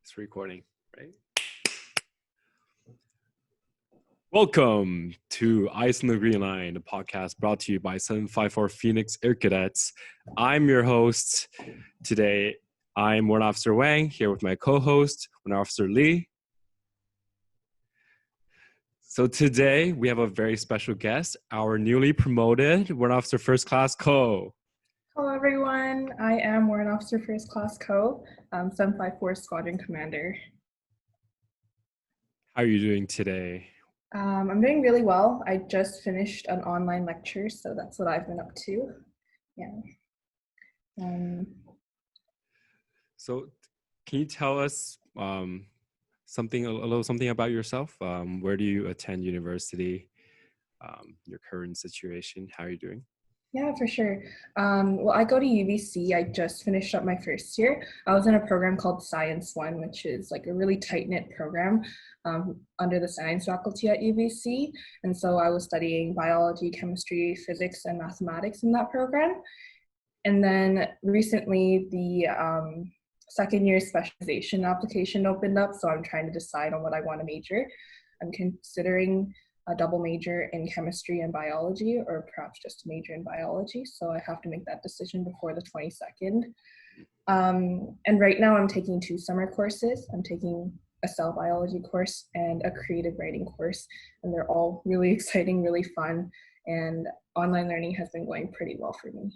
It's recording, right? Welcome to Ice on the Green Line, the podcast brought to you by 754 Phoenix Air Cadets. I'm your host. Today, I'm Warrant Officer Wang, here with my co-host, Warrant Officer Lee. So today, we have a very special guest, our newly promoted Warrant Officer First Class Co. Hello everyone, I am Warrant Officer First Class Co, 754 Squadron Commander. How are you doing today? I'm doing really well. I just finished an online lecture, so that's what I've been up to. Yeah. So can you tell us something about yourself? Where do you attend university? Your current situation? How are you doing? Yeah, for sure. Well, I go to UBC. I just finished up my first year. I was in a program called Science 1, which is like a really tight-knit program under the science faculty at UBC. And so I was studying biology, chemistry, physics, and mathematics in that program. And then recently the second year specialization application opened up, so I'm trying to decide on what I want to major. I'm considering a double major in chemistry and biology, or perhaps just a major in biology. So I have to make that decision before the 22nd. And right now I'm taking 2 summer courses. I'm taking a cell biology course and a creative writing course. And they're all really exciting, really fun. And online learning has been going pretty well for me.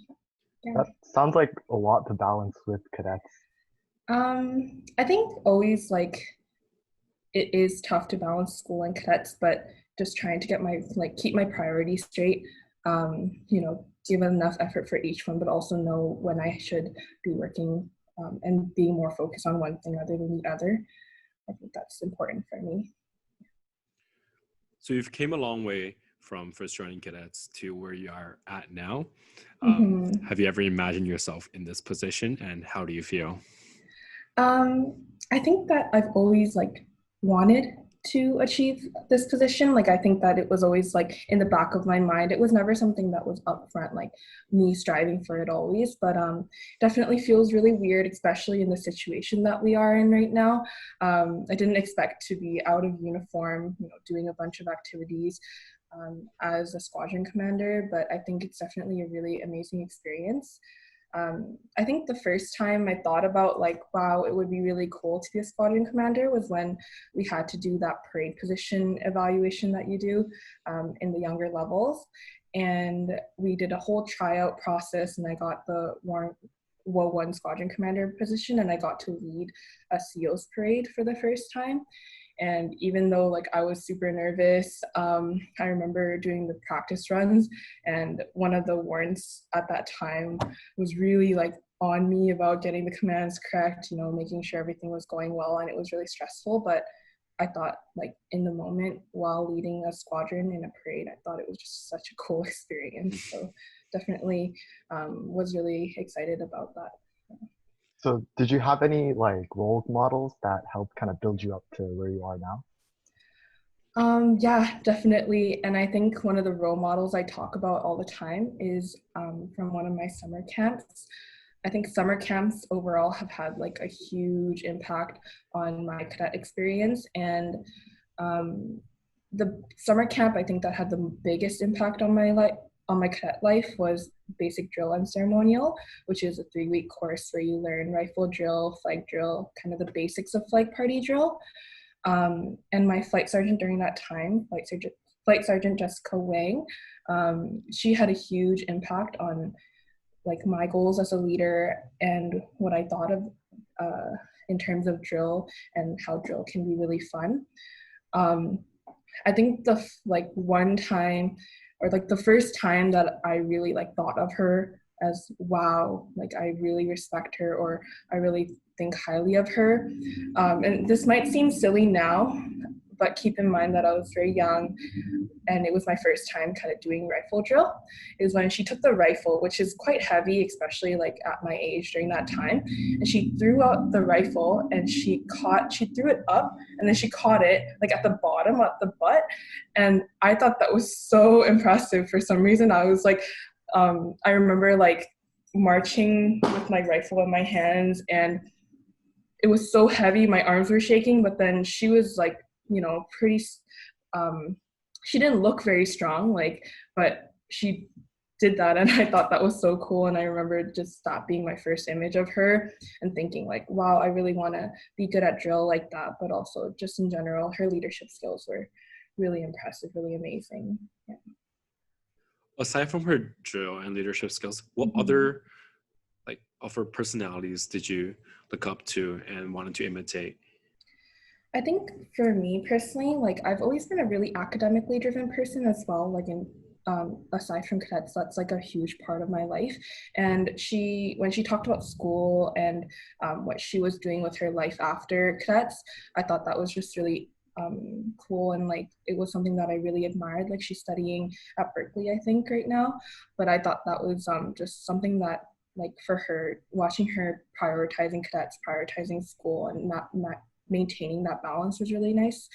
Yeah. That sounds like a lot to balance with cadets. I think always it is tough to balance school and cadets, but just trying to get keep my priorities straight, give enough effort for each one, but also know when I should be working and being more focused on one thing other than the other. I think that's important for me. So you've came a long way from first joining cadets to where you are at now. Have you ever imagined yourself in this position, and how do you feel? I think that I've always wanted to achieve this position. I think that it was always in the back of my mind. It was never something that was upfront, me striving for it always, but definitely feels really weird, especially in the situation that we are in right now. I didn't expect to be out of uniform, doing a bunch of activities as a squadron commander, but I think it's definitely a really amazing experience. I think the first time I thought about wow, it would be really cool to be a squadron commander was when we had to do that parade position evaluation that you do in the younger levels. And we did a whole tryout process, and I got the WO1 squadron commander position, and I got to lead a CO's parade for the first time. And even though I was super nervous, I remember doing the practice runs, and one of the warrants at that time was really on me about getting the commands correct, making sure everything was going well, and it was really stressful. But I thought in the moment while leading a squadron in a parade, I thought it was just such a cool experience. So definitely was really excited about that. So did you have any role models that helped kind of build you up to where you are now? Yeah, definitely. And I think one of the role models I talk about all the time is from one of my summer camps. I think summer camps overall have had a huge impact on my cadet experience. And the summer camp I think that had the biggest impact on my cadet life was basic drill and ceremonial, which is a 3-week course where you learn rifle drill, flag drill, kind of the basics of flag party drill. And my flight sergeant during that time, Flight Sergeant Jessica Wang, she had a huge impact on my goals as a leader and what I thought of in terms of drill and how drill can be really fun. I think the one time, or the first time that I really thought of her as, wow, I really respect her, or I really think highly of her. And this might seem silly now, but keep in mind that I was very young and it was my first time kind of doing rifle drill. It was when she took the rifle, which is quite heavy, especially at my age during that time. And she threw out the rifle and she threw it up, and then she caught it at the bottom, at the butt. And I thought that was so impressive for some reason. I was I remember marching with my rifle in my hands, and it was so heavy, my arms were shaking, but then she was like, you know, pretty, she didn't look very strong, like, but she did that, and I thought that was so cool. And I remember just that being my first image of her and thinking like, wow, I really want to be good at drill like that. But also just in general, her leadership skills were really impressive, really amazing. Yeah. Aside from her drill and leadership skills, what other like of her personalities did you look up to and wanted to imitate? I think for me personally, like I've always been a really academically driven person as well. Like in aside from cadets, that's like a huge part of my life. And when she talked about school and what she was doing with her life after cadets, I thought that was just really cool, and like it was something that I really admired. Like she's studying at Berkeley, I think, right now, but I thought that was just something that, like, for her, watching her prioritizing cadets, prioritizing school, and not maintaining that balance was really nice.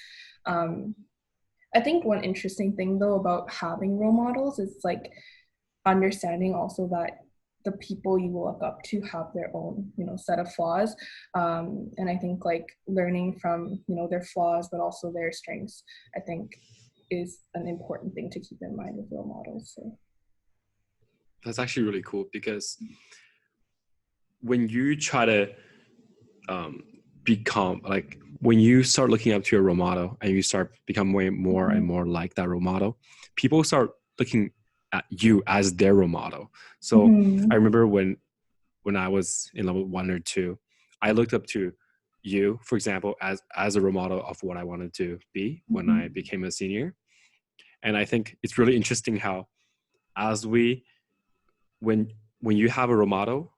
I think one interesting thing though about having role models is like understanding also that the people you look up to have their own, you know, set of flaws. And I think like learning from, you know, their flaws, but also their strengths, I think is an important thing to keep in mind with role models. So. That's actually really cool, because when you try to become like, when you start looking up to your role model and you start becoming way more and more like that role model, people start looking at you as their role model. So I remember when I was in level 1 or 2, I looked up to you, for example, as a role model of what I wanted to be when I became a senior. And I think it's really interesting how when you have a role model,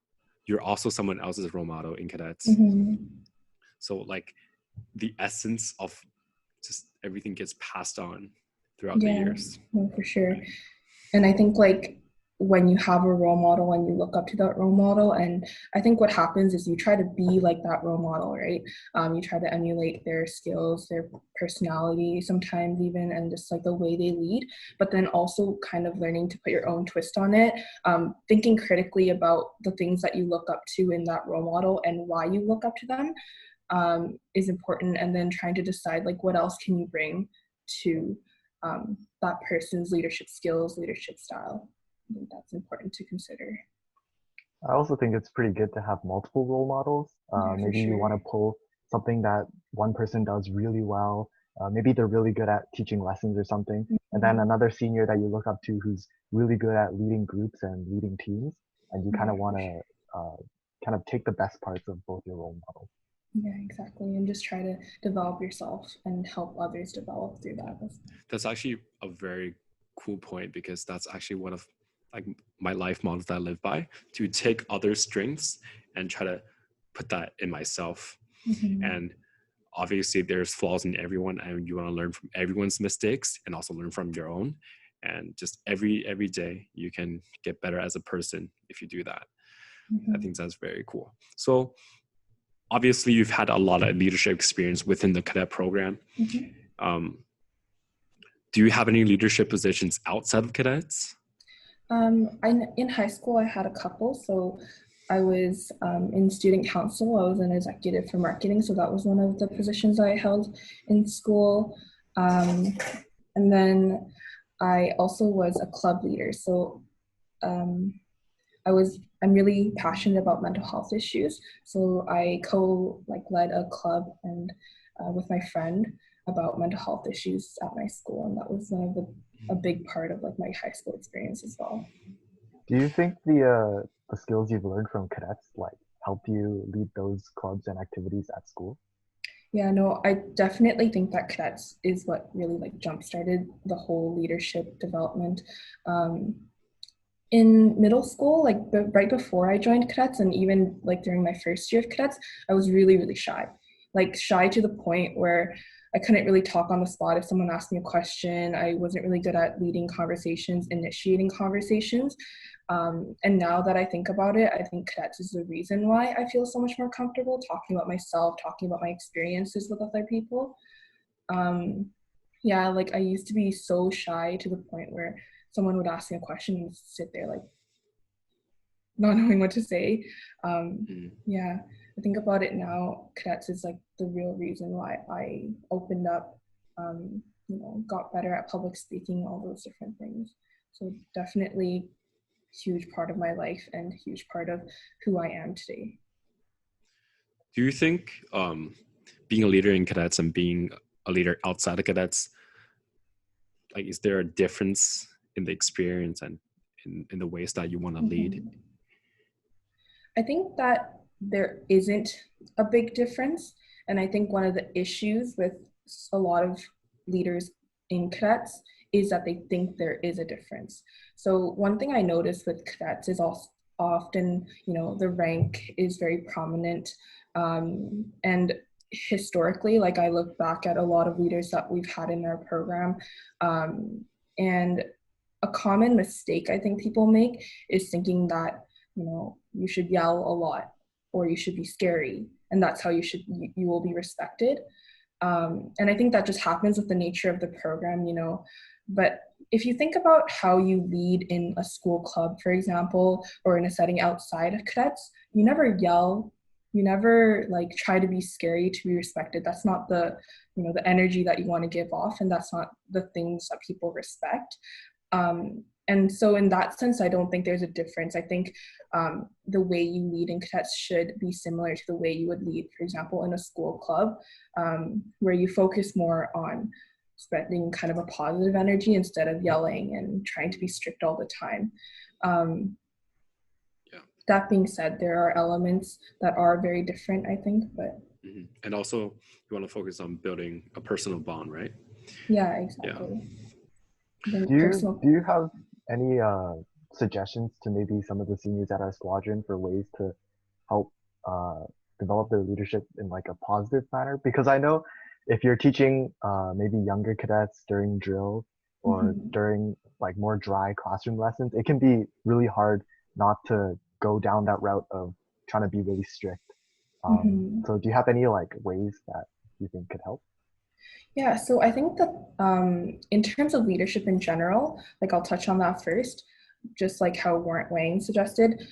you're also someone else's role model in cadets. So like the essence of just everything gets passed on throughout the years. No, for sure. And I think like when you have a role model and you look up to that role model, and I think what happens is you try to be like that role model, right? You try to emulate their skills, their personality sometimes even, and just like the way they lead, but then also kind of learning to put your own twist on it, thinking critically about the things that you look up to in that role model and why you look up to them is important, and then trying to decide like what else can you bring to that person's leadership skills, leadership style. I think that's important to consider. I also think it's pretty good to have multiple role models. Maybe you want to pull something that one person does really well. Maybe they're really good at teaching lessons or something. And then another senior that you look up to who's really good at leading groups and leading teams. And you kind of want to kind of take the best parts of both your role models. Yeah, exactly. And just try to develop yourself and help others develop through that. That's actually a very cool point, because that's actually one of like my life models that I live by, to take other strengths and try to put that in myself. And obviously there's flaws in everyone, and you want to learn from everyone's mistakes and also learn from your own. And just every day you can get better as a person if you do that. I think that's very cool. So obviously you've had a lot of leadership experience within the cadet program. Do you have any leadership positions outside of cadets? In high school, I had a couple. So I was in student council. I was an executive for marketing. So that was one of the positions I held in school. And then I also was a club leader. So I'm really passionate about mental health issues. So I led a club and with my friend about mental health issues at my school. And that was a big part of like my high school experience as well. Do you think the skills you've learned from cadets like help you lead those clubs and activities at school? Yeah, no, I definitely think that cadets is what really like jump-started the whole leadership development. In middle school, like right before I joined cadets, and even like during my first year of cadets, I was really, really shy. Like shy to the point where I couldn't really talk on the spot if someone asked me a question. I wasn't really good at leading conversations, initiating conversations. And now that I think about it, I think cadets is the reason why I feel so much more comfortable talking about myself, talking about my experiences with other people. Yeah, like I used to be so shy to the point where someone would ask me a question and sit there like not knowing what to say. Yeah, I think about it now, cadets is like the real reason why I opened up, got better at public speaking, all those different things. So definitely huge part of my life and huge part of who I am today. Do you think being a leader in cadets and being a leader outside of cadets, like, is there a difference in the experience and in the ways that you want to lead? I think that there isn't a big difference. And I think one of the issues with a lot of leaders in cadets is that they think there is a difference. So one thing I noticed with cadets is also often, the rank is very prominent. And historically, like I look back at a lot of leaders that we've had in our program, and a common mistake I think people make is thinking that, you should yell a lot or you should be scary, and that's how you will be respected. And I think that just happens with the nature of the program, but if you think about how you lead in a school club, for example, or in a setting outside of cadets, you never yell, you never like try to be scary to be respected. That's not the energy that you want to give off, and that's not the things that people respect. And so in that sense, I don't think there's a difference. I think the way you lead in cadets should be similar to the way you would lead, for example, in a school club, where you focus more on spreading kind of a positive energy instead of yelling and trying to be strict all the time. That being said, there are elements that are very different, I think, but. And also you want to focus on building a personal bond, right? Yeah, exactly. Yeah. Do you have any suggestions to maybe some of the seniors at our squadron for ways to help develop their leadership in like a positive manner? Because I know if you're teaching maybe younger cadets during drill or during like more dry classroom lessons, it can be really hard not to go down that route of trying to be really strict. So do you have any like ways that you think could help? Yeah, so I think that in terms of leadership in general, like I'll touch on that first, just like how Warrant Wang suggested,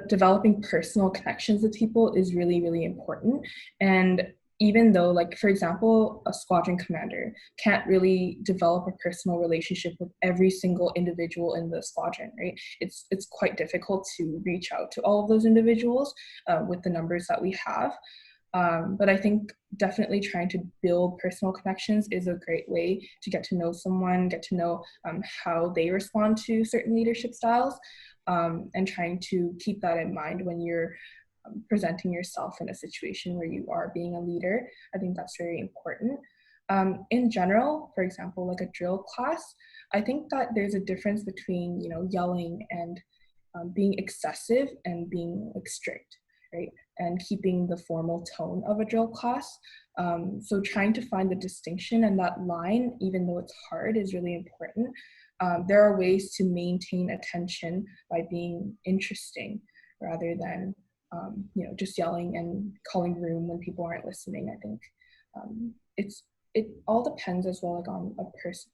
developing personal connections with people is really, really important. And even though, like, for example, a squadron commander can't really develop a personal relationship with every single individual in the squadron, right? It's quite difficult to reach out to all of those individuals with the numbers that we have. But I think definitely trying to build personal connections is a great way to get to know someone, get to know how they respond to certain leadership styles, and trying to keep that in mind when you're presenting yourself in a situation where you are being a leader. I think that's very important. In general, for example, like a drill class, I think that there's a difference between, yelling and being excessive and being like strict, right? And keeping the formal tone of a drill class. So trying to find the distinction and that line, even though it's hard, is really important. There are ways to maintain attention by being interesting rather than just yelling and calling room when people aren't listening. I think it all depends as well,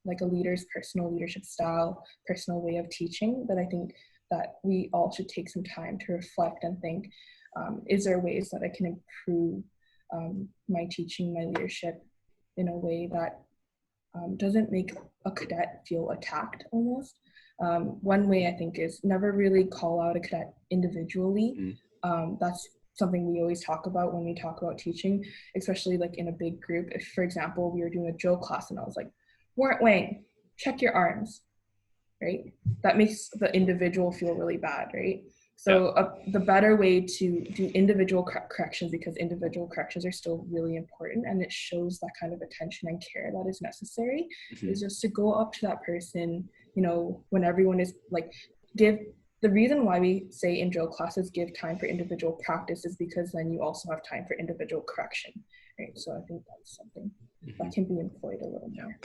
like on a leader's personal leadership style, personal way of teaching. But I think that we all should take some time to reflect and think, is there ways that I can improve my teaching, my leadership in a way that doesn't make a cadet feel attacked almost? One way I think is never really call out a cadet individually. That's something we always talk about when we talk about teaching, especially like in a big group. If, for example, we were doing a drill class and I was like, Warrant Wang, check your arms, right? That makes the individual feel really bad, right? So the better way to do individual corrections, because individual corrections are still really important and it shows that kind of attention and care that is necessary, is just to go up to that person, when everyone is like, the reason why we say in drill classes give time for individual practice is because then you also have time for individual correction, right? So I think that's something that can be employed a little more.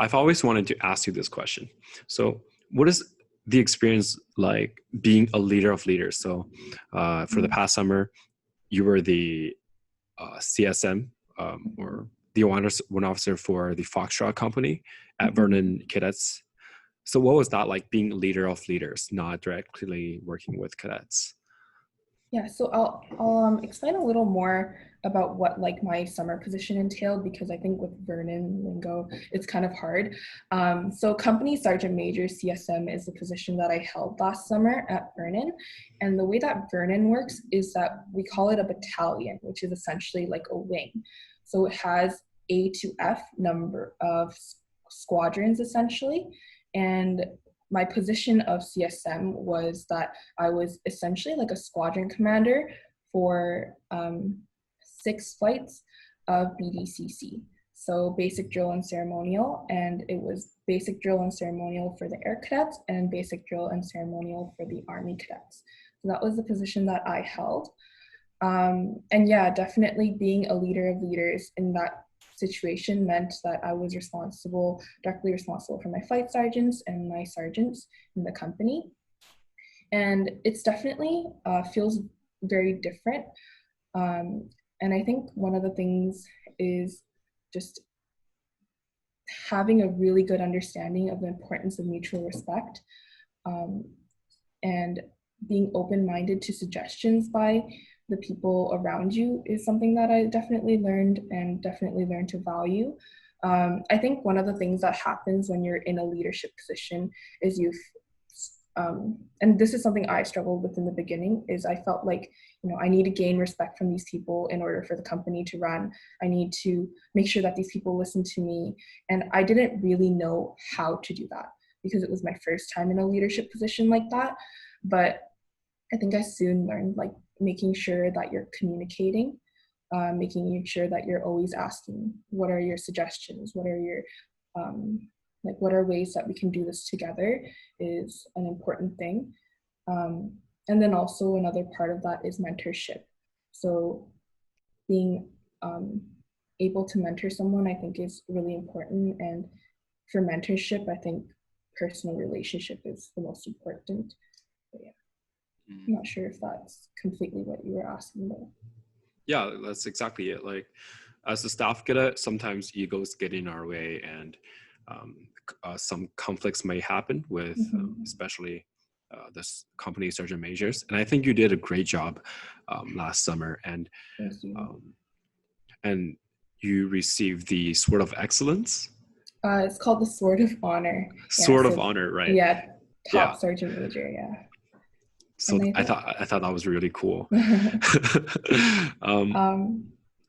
I've always wanted to ask you this question. So what is the experience like being a leader of leaders? So for the past summer, you were the CSM or the one officer for the Foxtrot company at Vernon Cadets. So what was that like, being a leader of leaders, not directly working with cadets? Yeah, so I'll explain a little more about what like my summer position entailed because I think with Vernon lingo it's kind of hard. So company sergeant major CSM is the position that I held last summer at Vernon, and the way that Vernon works is that we call it a battalion, which is essentially like a wing. So it has A to F number of squadrons essentially, and my position of CSM was that I was essentially like a squadron commander for 6 flights of BDCC. So basic drill and ceremonial, and it was basic drill and ceremonial for the air cadets and basic drill and ceremonial for the Army cadets. So that was the position that I held. And yeah, definitely being a leader of leaders in that situation meant that I was directly responsible for my flight sergeants and my sergeants in the company. And it's definitely feels very different. And I think one of the things is just having a really good understanding of the importance of mutual respect, and being open-minded to suggestions by the people around you is something that I definitely learned to value. I think one of the things that happens when you're in a leadership position is and this is something I struggled with in the beginning, is I felt like, I need to gain respect from these people in order for the company to run. I need to make sure that these people listen to me. And I didn't really know how to do that because it was my first time in a leadership position like that. But I think I soon learned like making sure that you're communicating, making sure that you're always asking, what are your suggestions? What are your, what are ways that we can do this together is an important thing. And then also another part of that is mentorship. So being able to mentor someone, I think is really important. And for mentorship, I think personal relationship is the most important. But yeah. I'm not sure if that's completely what you were asking though. Yeah, that's exactly it. Like as a staff cadet, sometimes egos get in our way and some conflicts may happen with especially this company sergeant majors. And I think you did a great job last summer, and and you received the Sword of Excellence. It's called the Sword of Honor. Sword of Honor, right? Yeah, top sergeant major, yeah. So I thought that was really cool.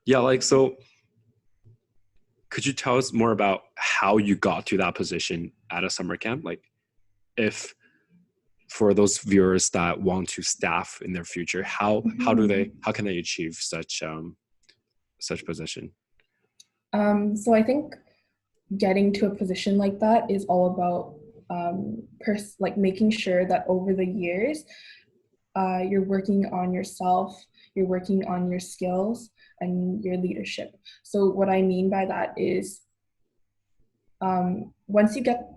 Yeah, like, so could you tell us more about how you got to that position at a summer camp? Like, if for those viewers that want to staff in their future, how can they achieve such position? So I think getting to a position like that is all about making sure that over the years you're working on yourself, you're working on your skills and your leadership. So what I mean by that is once you get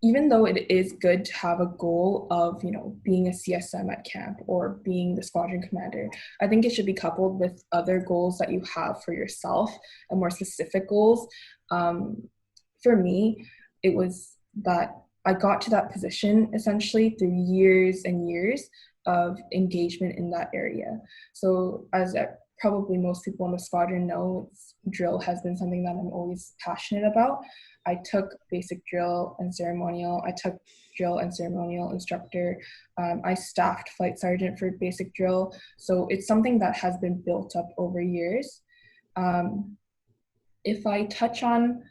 even though it is good to have a goal of, being a CSM at camp or being the squadron commander, I think it should be coupled with other goals that you have for yourself and more specific goals. For me, it was that I got to that position essentially through years and years of engagement in that area. So as probably most people in the squadron know, drill has been something that I'm always passionate about. I took basic drill and ceremonial. I took drill and ceremonial instructor. I staffed flight sergeant for basic drill. So it's something that has been built up over years. If I touch on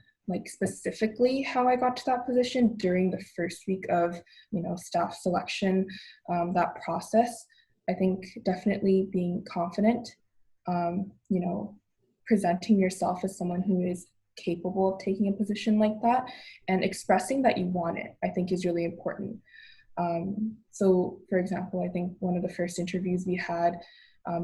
specifically how I got to that position during the first week of, staff selection, that process, I think definitely being confident, presenting yourself as someone who is capable of taking a position like that and expressing that you want it, I think is really important. So for example, I think one of the first interviews we had,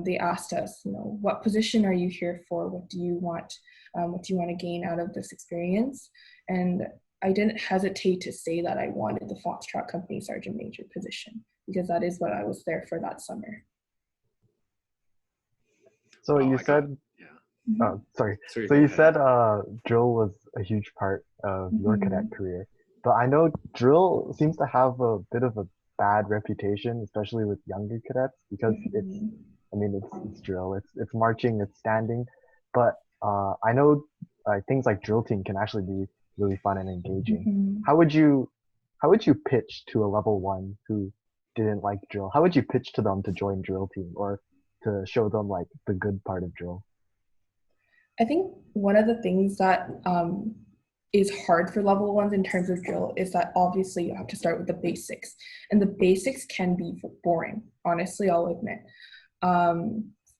they asked us, what position are you here for? What do you want? What do you want to gain out of this experience? And I didn't hesitate to say that I wanted the Foxtrot Company Sergeant Major position because that is what I was there for that summer. So you said, sorry. So you said drill was a huge part of your cadet career, but I know drill seems to have a bit of a bad reputation, especially with younger cadets, because it's drill, it's marching, it's standing, but I know things like drill team can actually be really fun and engaging. How would you pitch to a level 1 who didn't like drill? How would you pitch to them to join drill team or to show them like the good part of drill? I think one of the things that is hard for level 1s in terms of drill is that obviously you have to start with the basics, and the basics can be boring. Honestly, I'll admit.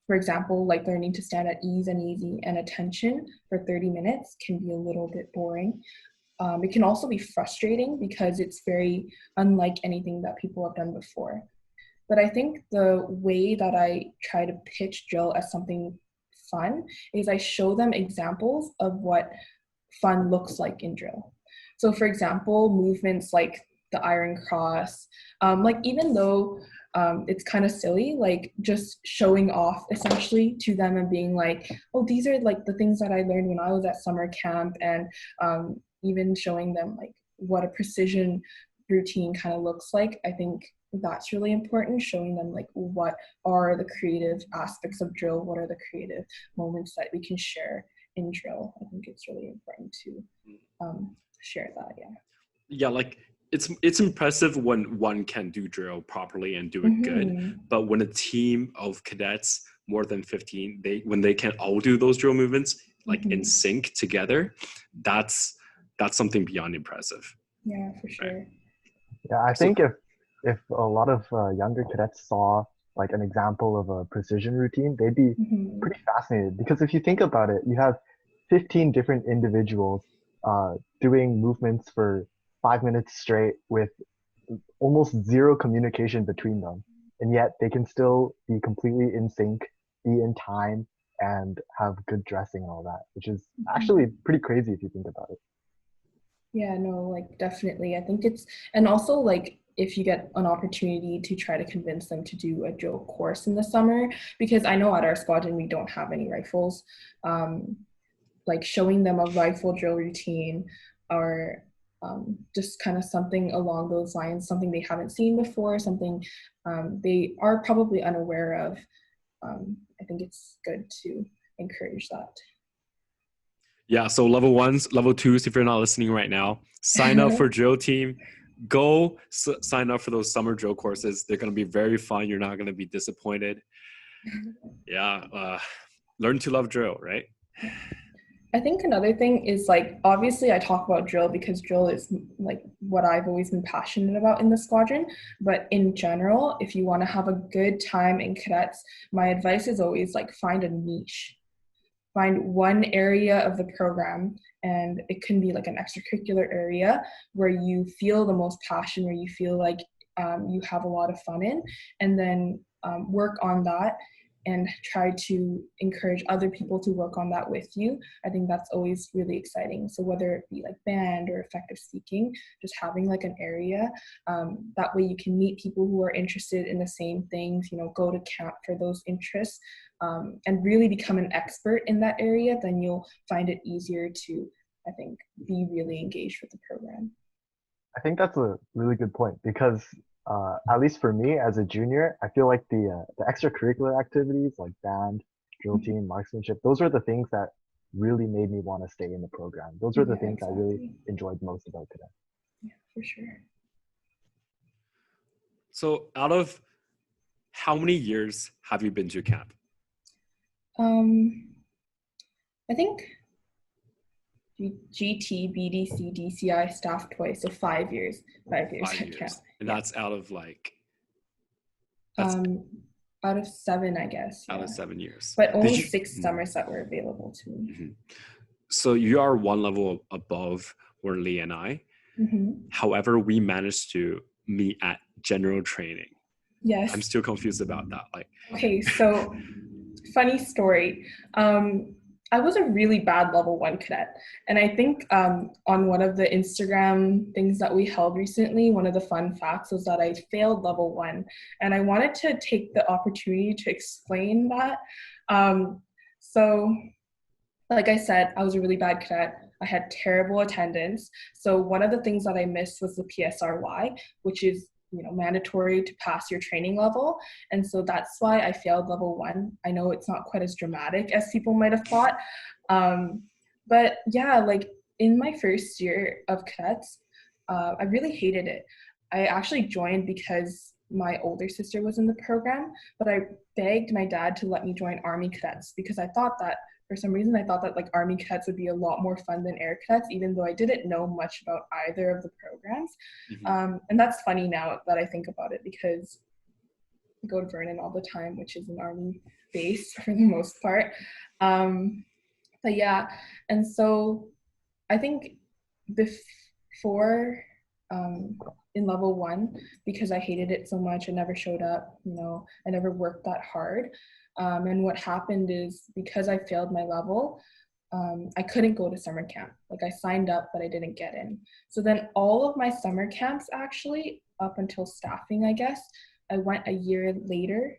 For example, like learning to stand at ease and easy and attention for 30 minutes can be a little bit boring. It can also be frustrating because it's very unlike anything that people have done before. But I think the way that I try to pitch drill as something fun is I show them examples of what fun looks like in drill. So for example, movements like the iron cross, like even though it's kind of silly, like just showing off essentially to them and being like, oh, these are like the things that I learned when I was at summer camp, and even showing them like what a precision routine kind of looks like. I think that's really important, showing them like what are the creative aspects of drill, what are the creative moments that we can share in drill. I think it's really important to share that. Yeah, like it's impressive when one can do drill properly and do it good, but when a team of cadets more than 15, when they can all do those drill movements like in sync together, that's something beyond impressive. Yeah, for sure. Right? Yeah, I think if a lot of younger cadets saw like an example of a precision routine, they'd be pretty fascinated, because if you think about it, you have 15 different individuals doing movements for 5 minutes straight with almost zero communication between them, and yet they can still be completely in sync, be in time, and have good dressing and all that, which is actually pretty crazy if you think about it. Yeah, no, like definitely. I think it's, and also like if you get an opportunity to try to convince them to do a drill course in the summer, because I know at our squadron we don't have any rifles, like showing them a rifle drill routine or just kind of something along those lines, something they haven't seen before, something they are probably unaware of. I think it's good to encourage that. Yeah, so level 1s, level 2s, if you're not listening right now, sign up for drill team. Go sign up for those summer drill courses. They're going to be very fun. You're not going to be disappointed. Yeah, learn to love drill, right? I think another thing is like, obviously I talk about drill because drill is like what I've always been passionate about in the squadron. But in general, if you want to have a good time in cadets, my advice is always like find a niche. Find one area of the program, and it can be like an extracurricular area where you feel the most passion, where you feel like you have a lot of fun in, and then work on that and try to encourage other people to work on that with you. I think that's always really exciting. So whether it be like band or effective speaking, just having like an area, that way you can meet people who are interested in the same things, you know, go to camp for those interests, and really become an expert in that area, then you'll find it easier to, I think, be really engaged with the program. I think that's a really good point, because at least for me as a junior, I feel like the extracurricular activities like band, drill team, marksmanship, those were the things that really made me want to stay in the program. Those were the things I really enjoyed most about cadet. Yeah, for sure. So out of how many years have you been to camp? I think GT, BDC, DCI, staff twice, so 5 years. 5 years. 5 years. And that's out of like... out of 7, I guess. Out of 7 years. But only 6 summers that were available to me. So you are one level above where Lee and I. However, we managed to meet at general training. Yes. I'm still confused about that. Like, okay, so funny story. I was a really bad level 1 cadet. And I think on one of the Instagram things that we held recently, one of the fun facts was that I failed level 1. And I wanted to take the opportunity to explain that. So like I said, I was a really bad cadet. I had terrible attendance. So one of the things that I missed was the PSRY, which is mandatory to pass your training level. And so that's why I failed level 1. I know it's not quite as dramatic as people might have thought. But yeah, like in my first year of cadets, I really hated it. I actually joined because my older sister was in the program, but I begged my dad to let me join Army cadets because I thought that for some reason, I thought that like Army cadets would be a lot more fun than Air cadets, even though I didn't know much about either of the programs. And that's funny now that I think about it because I go to Vernon all the time, which is an Army base for the most part. But yeah, and so I think before in level 1, because I hated it so much, I never showed up, I never worked that hard. And what happened is because I failed my level, I couldn't go to summer camp. Like I signed up, but I didn't get in. So then all of my summer camps actually, up until staffing, I guess, I went a year later.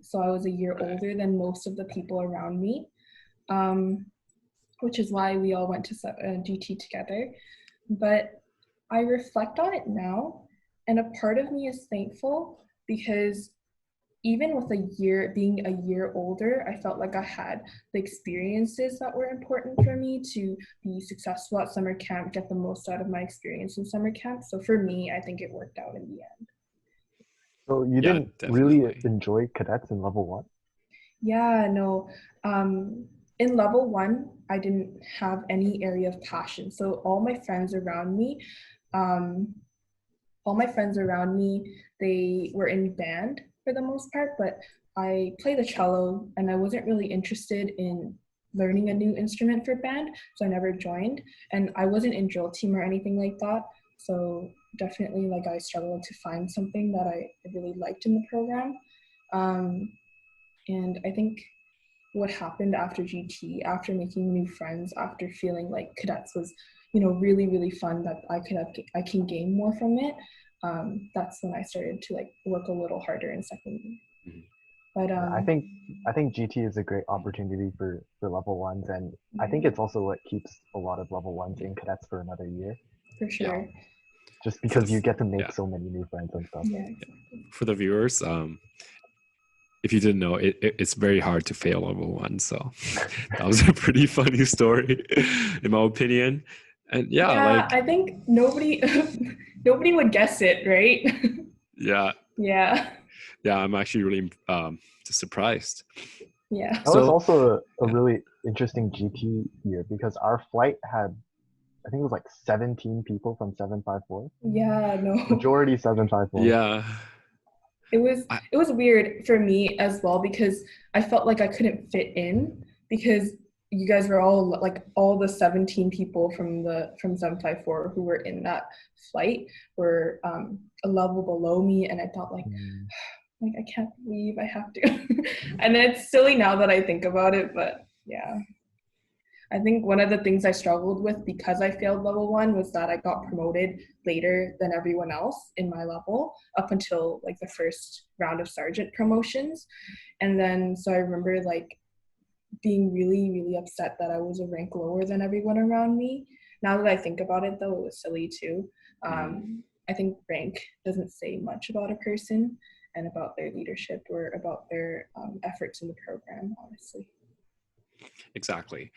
So I was a year older than most of the people around me, which is why we all went to GT together. But I reflect on it now, and a part of me is thankful because even with being a year older, I felt like I had the experiences that were important for me to be successful at summer camp, get the most out of my experience in summer camp. So for me, I think it worked out in the end. So you didn't really enjoy cadets in level 1? Yeah, no. In level 1, I didn't have any area of passion. So all my friends around me, they were in band for the most part, but I play the cello and I wasn't really interested in learning a new instrument for band, so I never joined. And I wasn't in drill team or anything like that. So definitely like I struggled to find something that I really liked in the program. And I think what happened after GT, after making new friends, after feeling like cadets was, really, really fun, that I can gain more from it. That's when I started to like work a little harder in second year. But I think GT is a great opportunity for level 1s, and I think it's also what keeps a lot of level 1s in cadets for another year. For sure. Just because you get to make so many new friends and stuff. Yeah. For the viewers, if you didn't know, it's very hard to fail level 1. So that was a pretty funny story, in my opinion. And I think nobody would guess it, right? Yeah, I'm actually really surprised. Yeah. That was also a really interesting GT year because our flight had, I think it was like 17 people from 754. Yeah, no. Majority 754. Yeah. It was weird for me as well because I felt like I couldn't fit in because you guys were all the 17 people from 754 who were in that flight were a level below me, and I thought like I can't believe I have to. And it's silly now that I think about it, but yeah. I think one of the things I struggled with because I failed level 1 was that I got promoted later than everyone else in my level up until like the first round of sergeant promotions. And then, so I remember like being really, really upset that I was a rank lower than everyone around me. Now that I think about it though, it was silly too. I think rank doesn't say much about a person and about their leadership or about their efforts in the program, honestly. Exactly.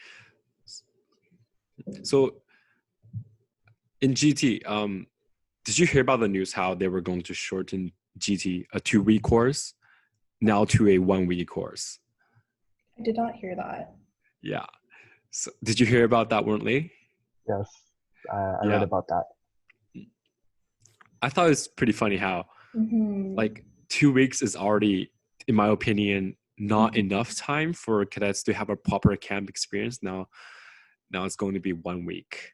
So in GT, did you hear about the news how they were going to shorten GT, a 2-week course, now to a 1-week course? I did not hear that. Yeah. So did you hear about that, Lee? Yes, I read about that. I thought it was pretty funny how like 2 weeks is already, in my opinion, not enough time for cadets to have a proper camp experience. Now it's going to be 1 week.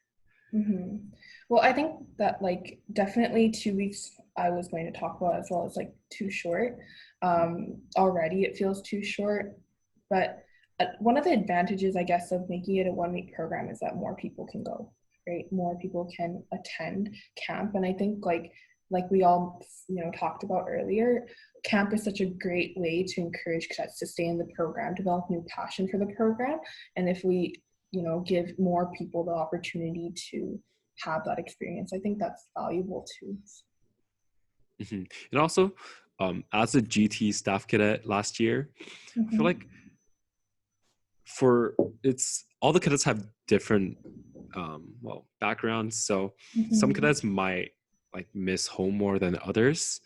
Well, I think that like definitely 2 weeks I was going to talk about as well as like too short. Already it feels too short, but one of the advantages, I guess, of making it a 1-week program is that more people can go, right? More people can attend camp. And I think like we all, talked about earlier, camp is such a great way to encourage cadets to stay in the program, develop new passion for the program. And if we, give more people the opportunity to have that experience, I think that's valuable too. Mhm. And also, as a GT staff cadet last year, I feel like it's all the cadets have different backgrounds. So some cadets might like miss home more than others,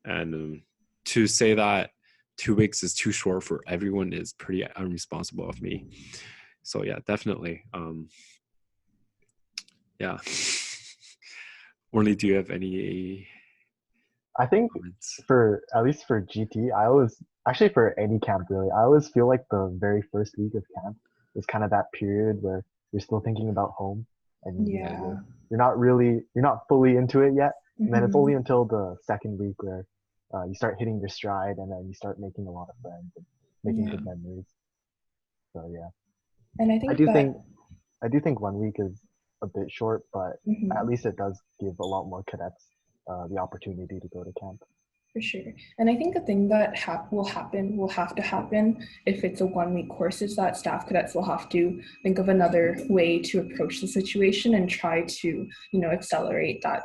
and to say that 2 weeks is too short for everyone is pretty unresponsible of me. So yeah, definitely. Yeah. Orly, do you have any I think comments? at least for GT, I always, actually for any camp really, I always feel like the very first week of camp is kind of that period where you're still thinking about home and Yeah. you're not fully into it yet. And then it's only Mhm. until the second week where you start hitting your stride and then you start making a lot of friends and making Yeah. good memories. So yeah, And I I think do that think I do think 1 week is a bit short, but at mhm, least it does give a lot more cadets the opportunity to go to camp. for sure. And I think the thing that will have to happen if it's a 1 week course is that staff cadets will have to think of another way to approach the situation and try to, accelerate that,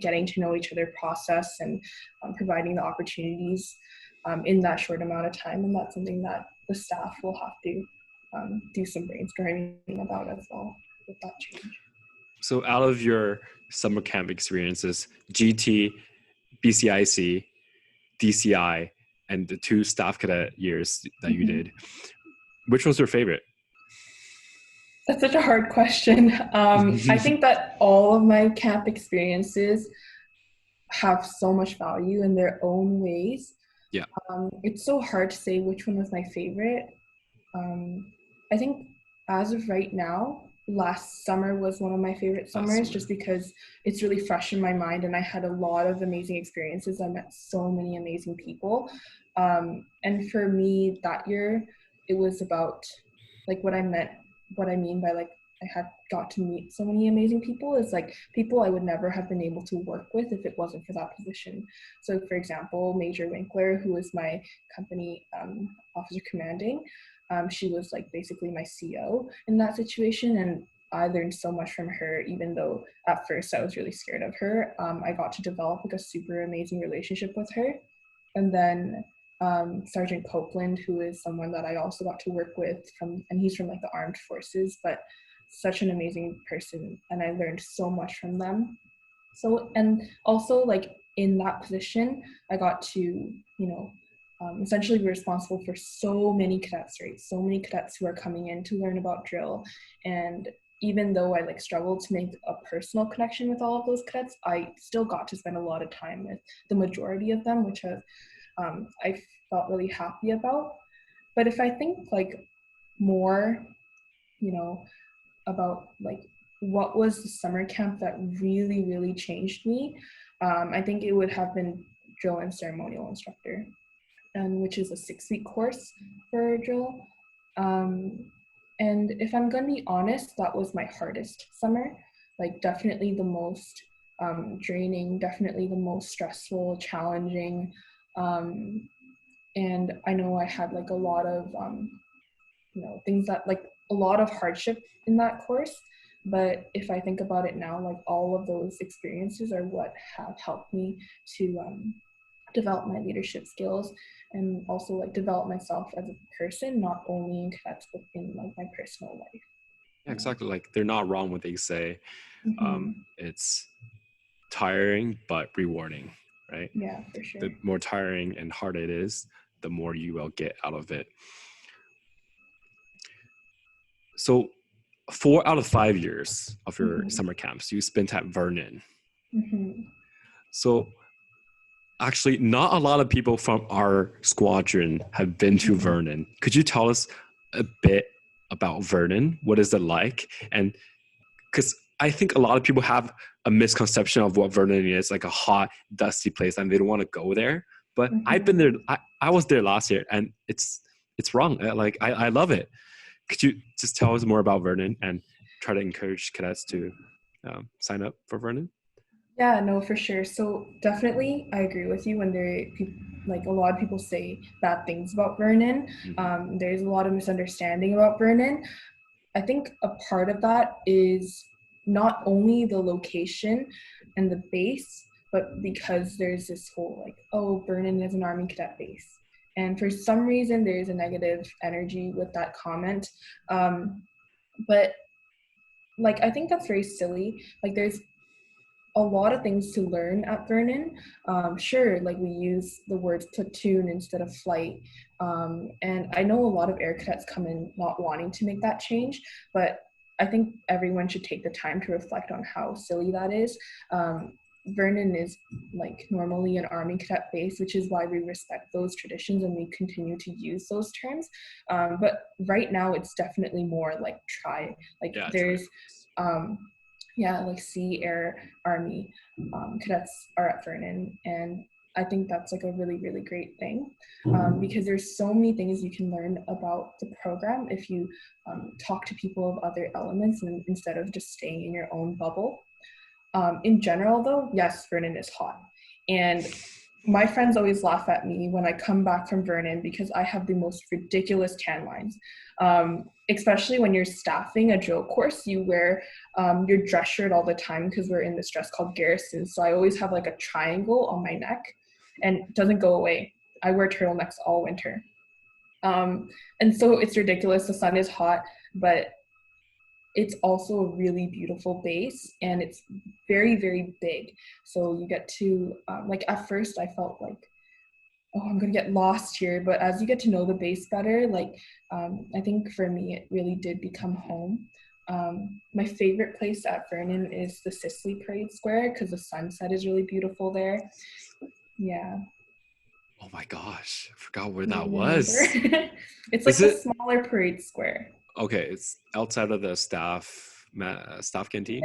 getting to know each other process and providing the opportunities in that short amount of time. And that's something that the staff will have to do some brainstorming about as well with that change. So out of your summer camp experiences, GT, BCIC, DCI, and the 2 staff cadet years that you did, which was your favorite? That's such a hard question. I think that all of my camp experiences have so much value in their own ways. Yeah. It's so hard to say which one was my favorite. I think as of right now, last summer was one of my favorite summers just because it's really fresh in my mind and I had a lot of amazing experiences. I met so many amazing people. And for me that year, it was about like what I mean by like I had got to meet so many amazing people is like people I would never have been able to work with if it wasn't for that position. So for example, Major Winkler, who was my company officer commanding, she was like basically my CO in that situation, and I learned so much from her. Even though at first I was really scared of her, I got to develop like a super amazing relationship with her. And then Sergeant Copeland, who is someone that I also got to work with and he's from like the armed forces, but such an amazing person, and I learned so much from them. So, and also like in that position, I got to, essentially be responsible for so many cadets, right? So many cadets who are coming in to learn about drill. And even though I like struggled to make a personal connection with all of those cadets, I still got to spend a lot of time with the majority of them, which I felt really happy about. But if I think like more, you know, about like what was the summer camp that really, really changed me, I think it would have been drill and ceremonial instructor, and which is a 6-week course for drill. And if I'm going to be honest, that was my hardest summer. Like definitely the most draining, definitely the most stressful, challenging. And I know I had like a lot of things that like a lot of hardship in that course. But if I think about it now, like all of those experiences are what have helped me to develop my leadership skills and also like develop myself as a person, not only in cadets but in like my personal life. Yeah, exactly. Like they're not wrong when they say it's tiring but rewarding, right? Yeah, for sure. The more tiring and hard it is, the more you will get out of it. So 4 out of 5 years of your summer camps you spent at Vernon. So actually not a lot of people from our squadron have been to Vernon. Could you tell us a bit about Vernon? What is it like? And because I think a lot of people have a misconception of what Vernon is, like a hot, dusty place, and they don't want to go there. But I've been there. I was there last year, and it's wrong. Like I love it. Could you just tell us more about Vernon and try to encourage cadets to sign up for Vernon? Yeah, no, for sure. So definitely, I agree with you when like a lot of people say bad things about Vernon. There's a lot of misunderstanding about Vernon. I think a part of that is not only the location and the base, but because there's this whole like, oh, Vernon is an Army cadet base. And for some reason, there's a negative energy with that comment. But like, I think that's very silly. Like, there's a lot of things to learn at Vernon. Sure, like we use the words platoon instead of flight. And I know a lot of air cadets come in not wanting to make that change, but I think everyone should take the time to reflect on how silly that is. Vernon is like normally an Army cadet base, which is why we respect those traditions and we continue to use those terms. But right now it's definitely more like there's like Sea, Air, Army cadets are at Vernon, and I think that's like a really, really great thing because there's so many things you can learn about the program if you talk to people of other elements and instead of just staying in your own bubble. In general though, yes, Vernon is hot. And my friends always laugh at me when I come back from Vernon because I have the most ridiculous tan lines. Especially when you're staffing a drill course, you wear your dress shirt all the time because we're in this dress called garrison. So I always have like a triangle on my neck and it doesn't go away. I wear turtlenecks all winter. And so it's ridiculous. The sun is hot, but it's also a really beautiful base and it's very, very big. So you get to, like at first I felt like, oh, I'm gonna get lost here. But as you get to know the base better, like I think for me, it really did become home. My favorite place at Vernon is the Sisley Parade Square because the sunset is really beautiful there. Yeah. Oh my gosh, I forgot where that Remember? was. It's like the smaller parade square. Okay, it's outside of the staff canteen?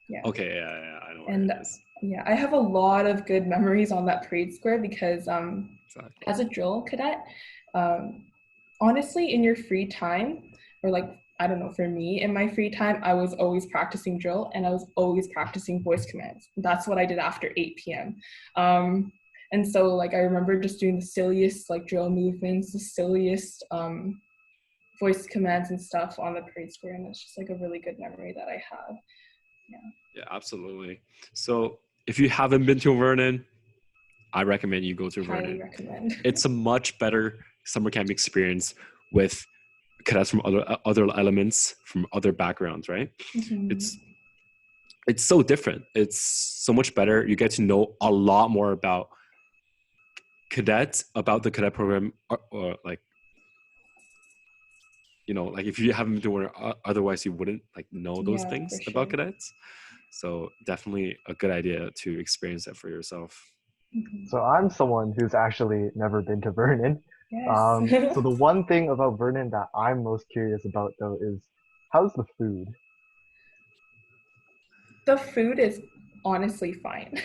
Yeah. Okay, yeah, I know where And it is. yeah, I have a lot of good memories on that parade square because Exactly. as a drill cadet, honestly, in your free time, or like, I don't know, for me, in my free time, I was always practicing drill and I was always practicing voice commands. That's what I did after 8 p.m. And so like, I remember just doing the silliest like drill movements, the silliest voice commands and stuff on the parade square. And it's just like a really good memory that I have. Yeah, absolutely. So if you haven't been to Vernon, I recommend you go to Vernon. Highly recommend. It's a much better summer camp experience with cadets from other elements, from other backgrounds, right? Mm-hmm. It's so different. It's so much better. You get to know a lot more about cadets, about the cadet program, or like, you know, like if you haven't been to Vernon, otherwise you wouldn't like know those things about cadets. So definitely a good idea to experience that for yourself. Mm-hmm. So I'm someone who's actually never been to Vernon. Yes. So the one thing about Vernon that I'm most curious about though is how's the food? The food is honestly fine.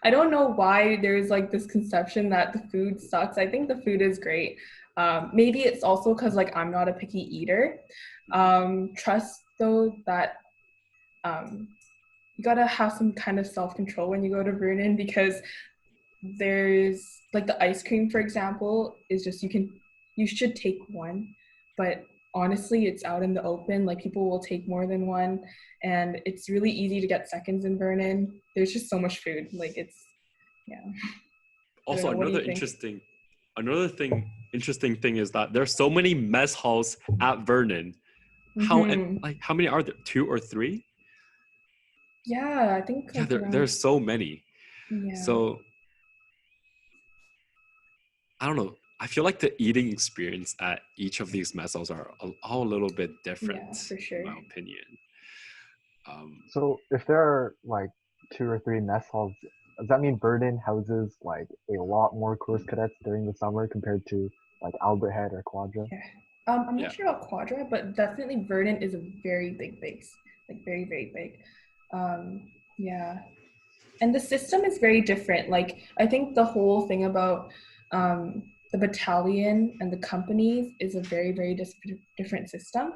I don't know why there's like this conception that the food sucks. I think the food is great. Maybe it's also because like I'm not a picky eater. Trust though that you gotta have some kind of self-control when you go to Vernon because there's like the ice cream, for example, is just you should take one, but honestly it's out in the open, like people will take more than one and it's really easy to get seconds in Vernon. There's just so much food, like it's Also another interesting thing is that there's so many mess halls at Vernon. Mm-hmm. How many are there? 2 or 3? Yeah, I think like there's so many. Yeah. So I don't know. I feel like the eating experience at each of these mess halls are all a little bit different, for sure. in my opinion. So if there are like 2 or 3 mess halls, does that mean Vernon houses like a lot more course cadets during the summer compared to like Albert Head or Quadra? Yeah. I'm not sure about Quadra, but definitely Vernon is a very big base, like very, very big. Yeah. And the system is very different. Like, I think the whole thing about the battalion and the companies is a very, very different system.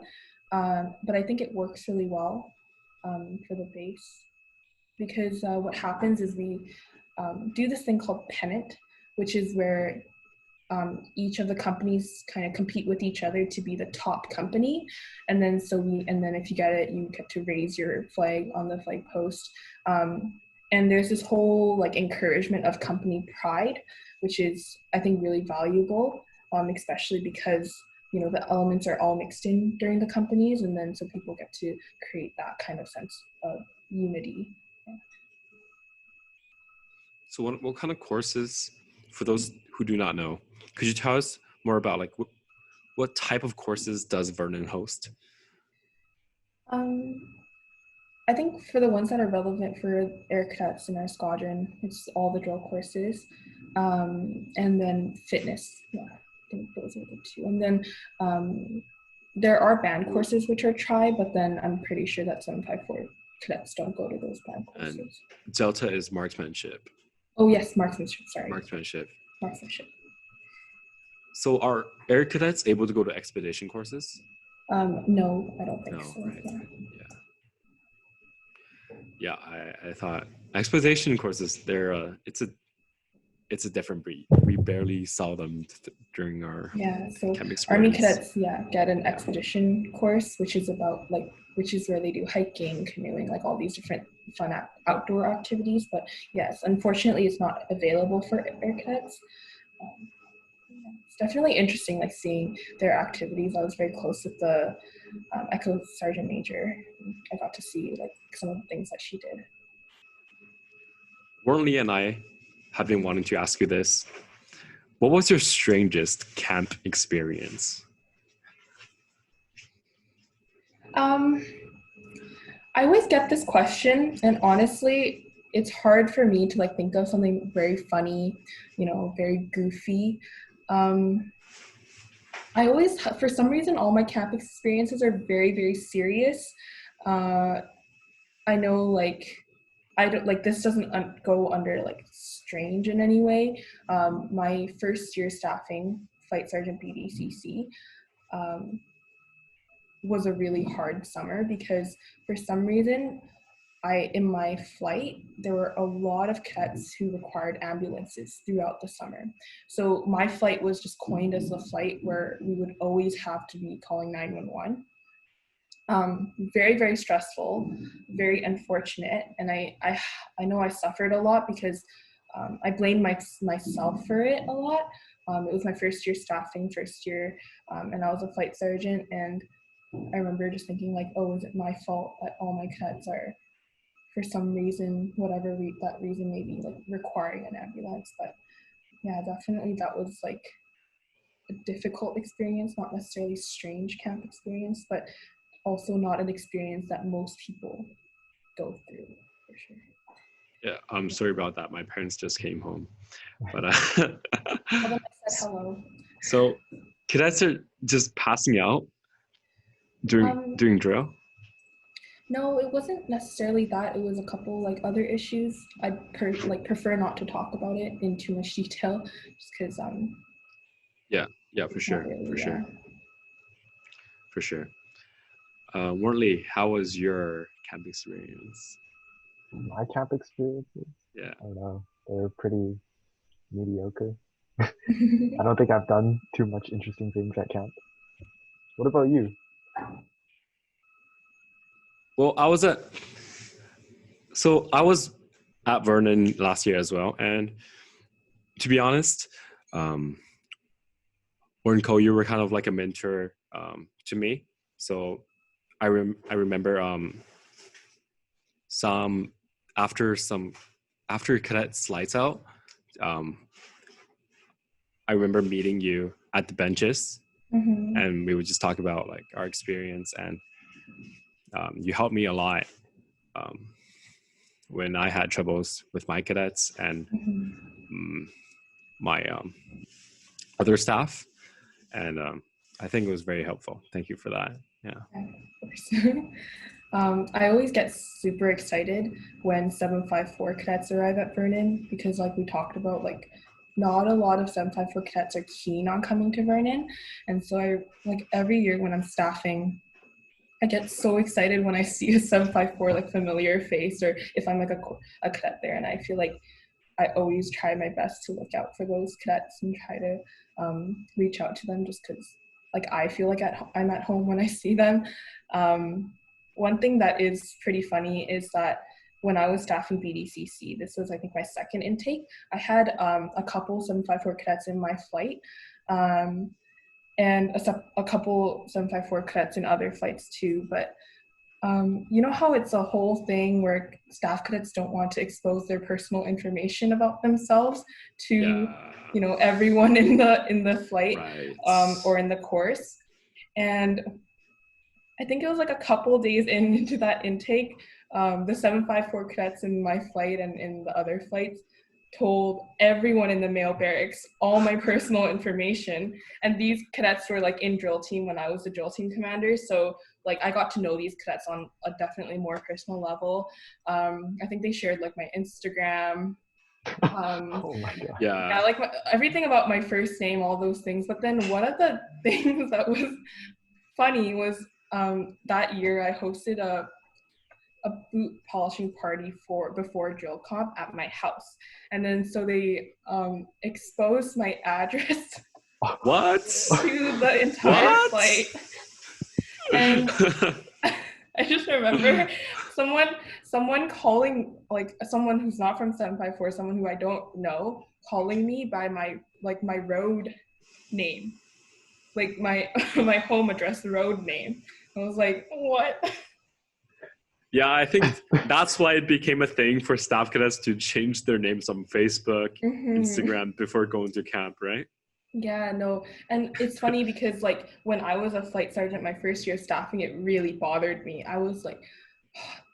But I think it works really well for the base because what happens is we do this thing called pennant, which is where each of the companies kind of compete with each other to be the top company. And then if you get it, you get to raise your flag on the flag post. and there's this whole like encouragement of company pride, which is I think really valuable, especially because the elements are all mixed in during the companies, and then so people get to create that kind of sense of unity. So what kind of courses, for those who do not know, could you tell us more about like what type of courses does Vernon host? I think for the ones that are relevant for air cadets in our squadron, it's all the drill courses, and then fitness. Yeah, I think those are the two. And then there are band courses which are tri, but then I'm pretty sure that 754 cadets don't go to those band courses. And Delta is marksmanship. Oh yes, marksmanship. Sorry. Marksmanship. So are air cadets able to go to expedition courses? No, I don't think so. Right. Yeah, I thought expedition courses, it's a different breed. We barely saw them during our so camp experience. Army cadets get an expedition course, which is where they do hiking, canoeing, like all these different fun outdoor activities. But yes, unfortunately, it's not available for air cadets. It's definitely interesting, like seeing their activities. I was very close with the Echo Sergeant Major. I got to see like some of the things that she did. Warnley and I have been wanting to ask you this. What was your strangest camp experience? I always get this question, and honestly, it's hard for me to like think of something very funny, very goofy. I always, for some reason, all my camp experiences are very, very serious. I know, like, I don't like this doesn't go under like strange in any way. My first year staffing, Flight Sergeant BDCC, was a really hard summer because for some reason, in my flight, there were a lot of cadets who required ambulances throughout the summer. So my flight was just coined as the flight where we would always have to be calling 911. Very, very stressful, very unfortunate. And I know I suffered a lot because I blamed myself for it a lot. It was my first year staffing, and I was a flight sergeant. And I remember just thinking like, oh, is it my fault that all my cadets are, for some reason, whatever that reason may be, like requiring an ambulance? But yeah, definitely that was like a difficult experience, not necessarily strange camp experience, but also not an experience that most people go through, for sure. Yeah, I'm sorry about that. My parents just came home, but Well, then I said hello. So cadets are just passing out during drill? No, it wasn't necessarily that. It was a couple like other issues. I'd prefer not to talk about it in too much detail, just because Yeah, for sure. Warnley, how was your camp experience? My camp experiences? Yeah. I don't know. They're pretty mediocre. I don't think I've done too much interesting things at camp. What about you? Well, I was at Vernon last year as well, and to be honest, Warren, you were kind of like a mentor to me. So I remember after cadets lights out, I remember meeting you at the benches, and we would just talk about like our experience, and you helped me a lot when I had troubles with my cadets and my other staff, and I think it was very helpful. Thank you for that. Yeah. Of course. I always get super excited when 754 cadets arrive at Vernon because, like we talked about, like not a lot of 754 cadets are keen on coming to Vernon, and so every year when I'm staffing, I get so excited when I see a 754 like familiar face, or if I'm like a cadet there, and I feel like I always try my best to look out for those cadets and try to reach out to them, just because like I feel like I'm at home when I see them. One thing that is pretty funny is that when I was staffing BDCC, this was, I think, my second intake. I had a couple 754 cadets in my flight, and a couple 754 cadets in other flights too. But you know how it's a whole thing where staff cadets don't want to expose their personal information about themselves to, you know, everyone in the flight, right. or in the course. And I think it was like a couple days into that intake, the 754 cadets in my flight and in the other flights told everyone in the male barracks all my personal information. And these cadets were like in drill team when I was the drill team commander. So like I got to know these cadets on a definitely more personal level. I think they shared like my Instagram. Oh my God. Yeah, like everything about my first name, all those things. But then one of the things that was funny was that year I hosted a boot polishing party before drill comp at my house, and then so they exposed my address What? to the entire flight. And I just remember someone calling, like someone who's not from 754, someone who I don't know, calling me by my road name, like my my home address road name. I was like, what? Yeah, I think that's why it became a thing for staff cadets to change their names on Facebook, Instagram before going to camp, right? Yeah, no. And it's funny because like when I was a flight sergeant my first year staffing, it really bothered me. I was like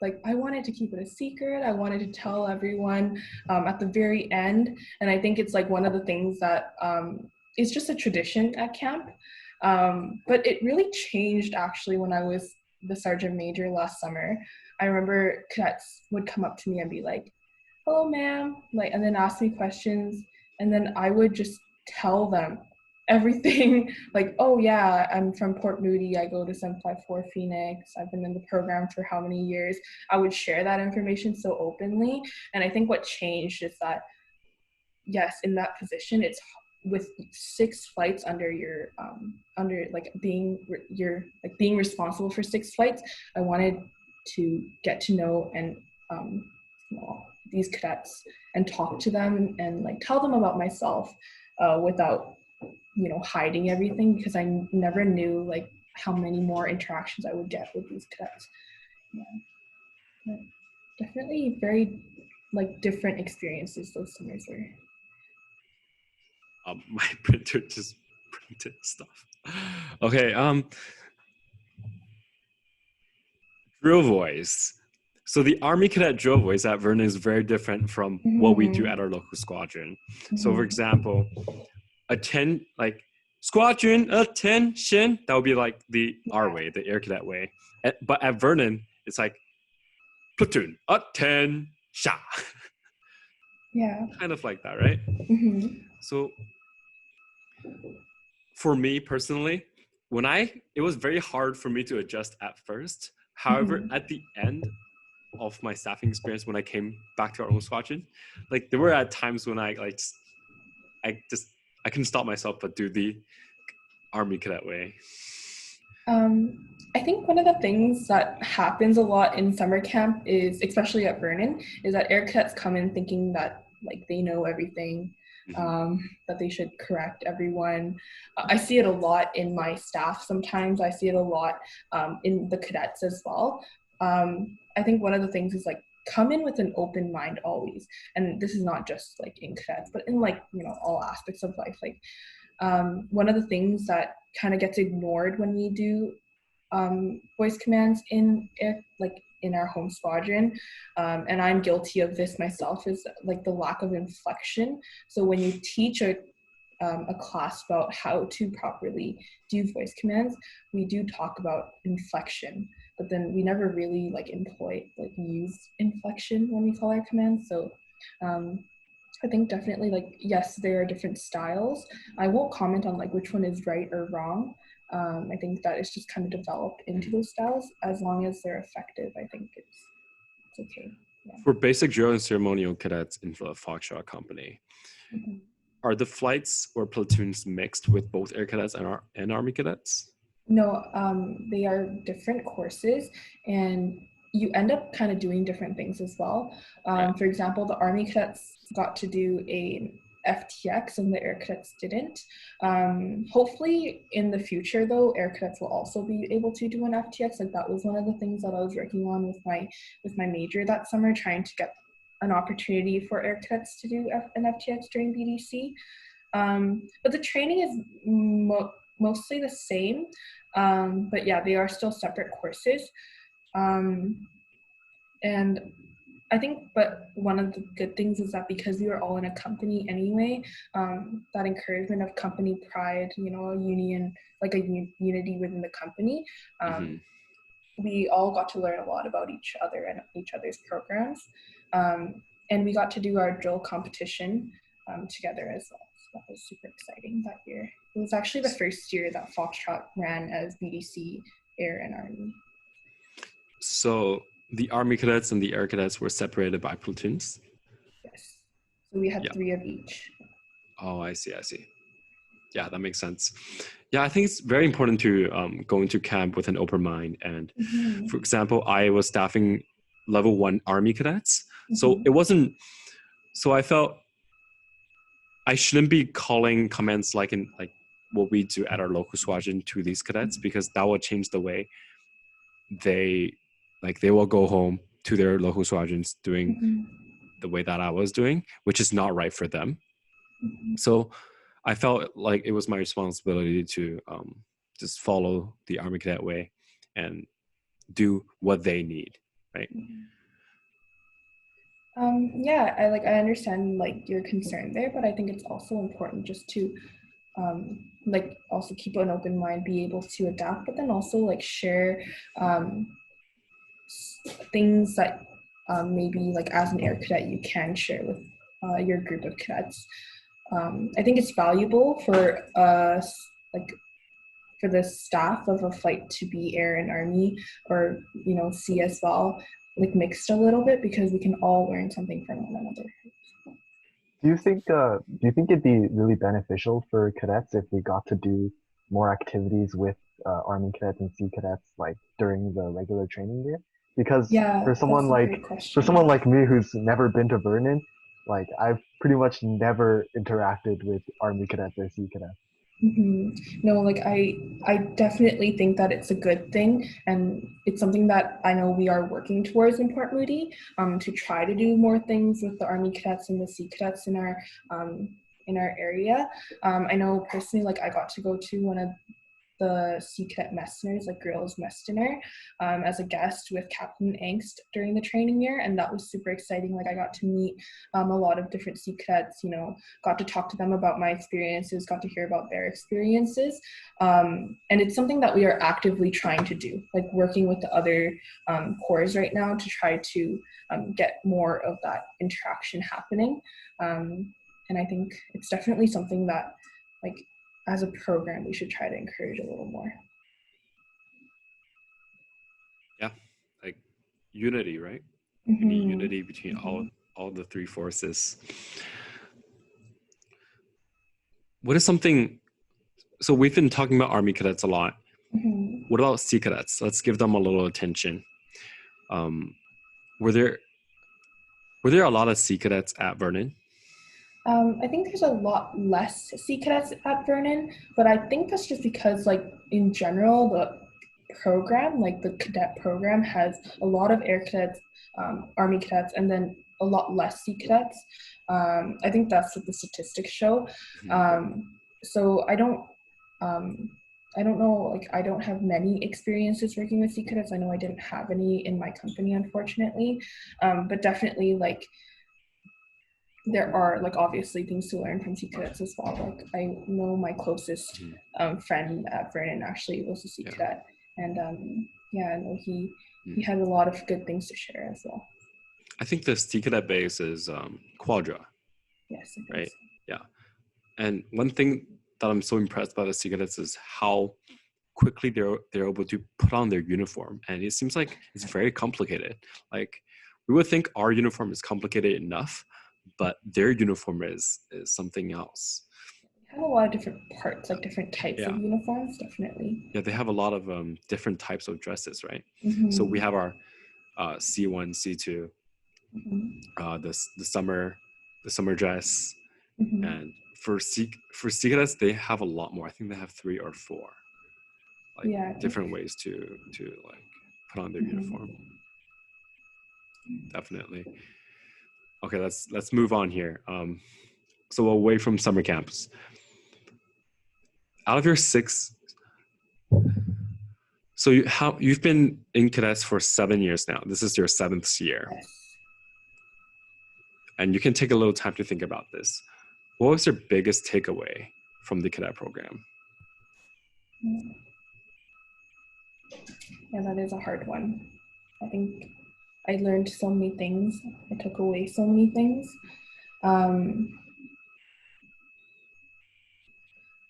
I wanted to keep it a secret. I wanted to tell everyone at the very end. And I think it's like one of the things that is just a tradition at camp. But it really changed actually when I was the sergeant major last summer. I remember cadets would come up to me and be like, "Hello, ma'am," like, and then ask me questions. And then I would just tell them everything, like, "Oh yeah, I'm from Port Moody. I go to 754 Phoenix. I've been in the program for how many years." I would share that information so openly. And I think what changed is that, yes, in that position, it's with 6 flights under your under like being responsible for 6 flights. I wanted to get to know and you know, these cadets and talk to them and like tell them about myself without, you know, hiding everything, because I never knew like how many more interactions I would get with these cadets. Yeah. Definitely very like different experiences those summers were. My printer just printed stuff. Okay, drill voice. So the Army Cadet drill voice at Vernon is very different from what we do at our local squadron. So for example, like squadron attention, that would be like our way, the Air Cadet way. But at Vernon, it's like platoon attention. Yeah. Kind of like that, right? So for me personally, it was very hard for me to adjust at first. However, at the end of my staffing experience, when I came back to our own squadron, like there were at times when I couldn't stop myself but do the Army Cadet way. I think one of the things that happens a lot in summer camp is, especially at Vernon, is that air cadets come in thinking that like they know everything, that they should correct everyone. I see it a lot in my staff sometimes. I see it a lot in the cadets as well. I think one of the things is like come in with an open mind always. And this is not just like in cadets, but in like, you know, all aspects of life. Like one of the things that kind of gets ignored when we do voice commands in our home squadron, and I'm guilty of this myself, is like the lack of inflection. So when you teach a class about how to properly do voice commands, we do talk about inflection, but then we never really like use inflection when we call our commands. So I think definitely like, yes, there are different styles. I won't comment on like which one is right or wrong. I think that it's just kind of developed into those styles. As long as they're effective, I think it's okay. Yeah. For basic drill and ceremonial cadets in the Foxtrot Company, are the flights or platoons mixed with both air cadets and Army cadets? No, they are different courses, and you end up kind of doing different things as well. Right. For example, the Army cadets got to do a FTX and the Air Cadets didn't. Hopefully in the future though, Air Cadets will also be able to do an FTX. Like that was one of the things that I was working on with my major that summer, trying to get an opportunity for Air Cadets to do an FTX during BDC. But the training is mostly the same. But yeah, they are still separate courses. And I think, but one of the good things is that because we were all in a company anyway, that encouragement of company pride, a union, like a unity within the company, we all got to learn a lot about each other and each other's programs. And we got to do our drill competition together as well. So that was super exciting that year. It was actually the first year that Foxtrot ran as BDC, Air, and Army. So the Army cadets and the Air cadets were separated by platoons? Yes. So we had 3 of each. Oh, I see. Yeah, that makes sense. Yeah, I think it's very important to go into camp with an open mind. And for example, I was staffing level 1 Army cadets. So it wasn't, so I felt I shouldn't be calling comments like what we do at our local squadron to these cadets, because that will change the way they will go home to their local squadrons doing the way that I was doing, which is not right for them. So I felt like it was my responsibility to just follow the Army cadet way and do what they need, right? Yeah, I understand your concern there, but I think it's also important just to also keep an open mind, be able to adapt, but then also share things that maybe as an air cadet you can share with your group of cadets. I think it's valuable for us, for the staff of a flight to be Air and Army, or C as well, mixed a little bit, because we can all learn something from one another. Do you think it'd be really beneficial for cadets if we got to do more activities with Army cadets and C cadets during the regular training year? Because for someone like me who's never been to Vernon, I've pretty much never interacted with Army cadets or C cadets. No, I definitely think that it's a good thing, and it's something that I know we are working towards in Port Moody, to try to do more things with the Army cadets and the C cadets in our area. I know personally, I got to go to one of the C cadet mess dinners, girls mess dinner, as a guest with Captain Angst during the training year, and that was super exciting. I got to meet a lot of different C cadets, got to talk to them about my experiences, got to hear about their experiences, and it's something that we are actively trying to do, working with the other corps right now to try to get more of that interaction happening, and I think it's definitely something that as a program, we should try to encourage a little more. Yeah, unity, right? We need unity between all the 3 forces. What is something? So we've been talking about Army cadets a lot. What about C cadets? Let's give them a little attention. Were there a lot of C cadets at Vernon? I think there's a lot less C cadets at Vernon, but I think that's just because, in general, the program, the cadet program, has a lot of Air cadets, Army cadets, and then a lot less C cadets. I think that's what the statistics show. So I don't know, I don't have many experiences working with C cadets. I know I didn't have any in my company, unfortunately, but definitely, there are obviously things to learn from C cadets as well. I know my closest friend at Vernon actually was a C cadet, and I know he had a lot of good things to share as well. I think the C cadet base is Quadra. Yes, right. So. Yeah, and one thing that I'm so impressed by the C cadets is how quickly they're able to put on their uniform, and it seems like it's very complicated. We would think our uniform is complicated enough, but their uniform is something else. They have a lot of different parts, different types of uniforms, definitely. Yeah, they have a lot of different types of dresses, right? So we have our C1, C2, the summer dress, and for C cadets they have a lot more. I think they have 3 or 4 different ways to like put on their uniform. Definitely. Okay, let's move on here. So away from summer camps, out of your 6, so you've been in cadets for 7 years now. This is your 7th year. Yes. And you can take a little time to think about this. What was your biggest takeaway from the cadet program? Yeah, that is a hard one. I think I learned so many things. I took away so many things.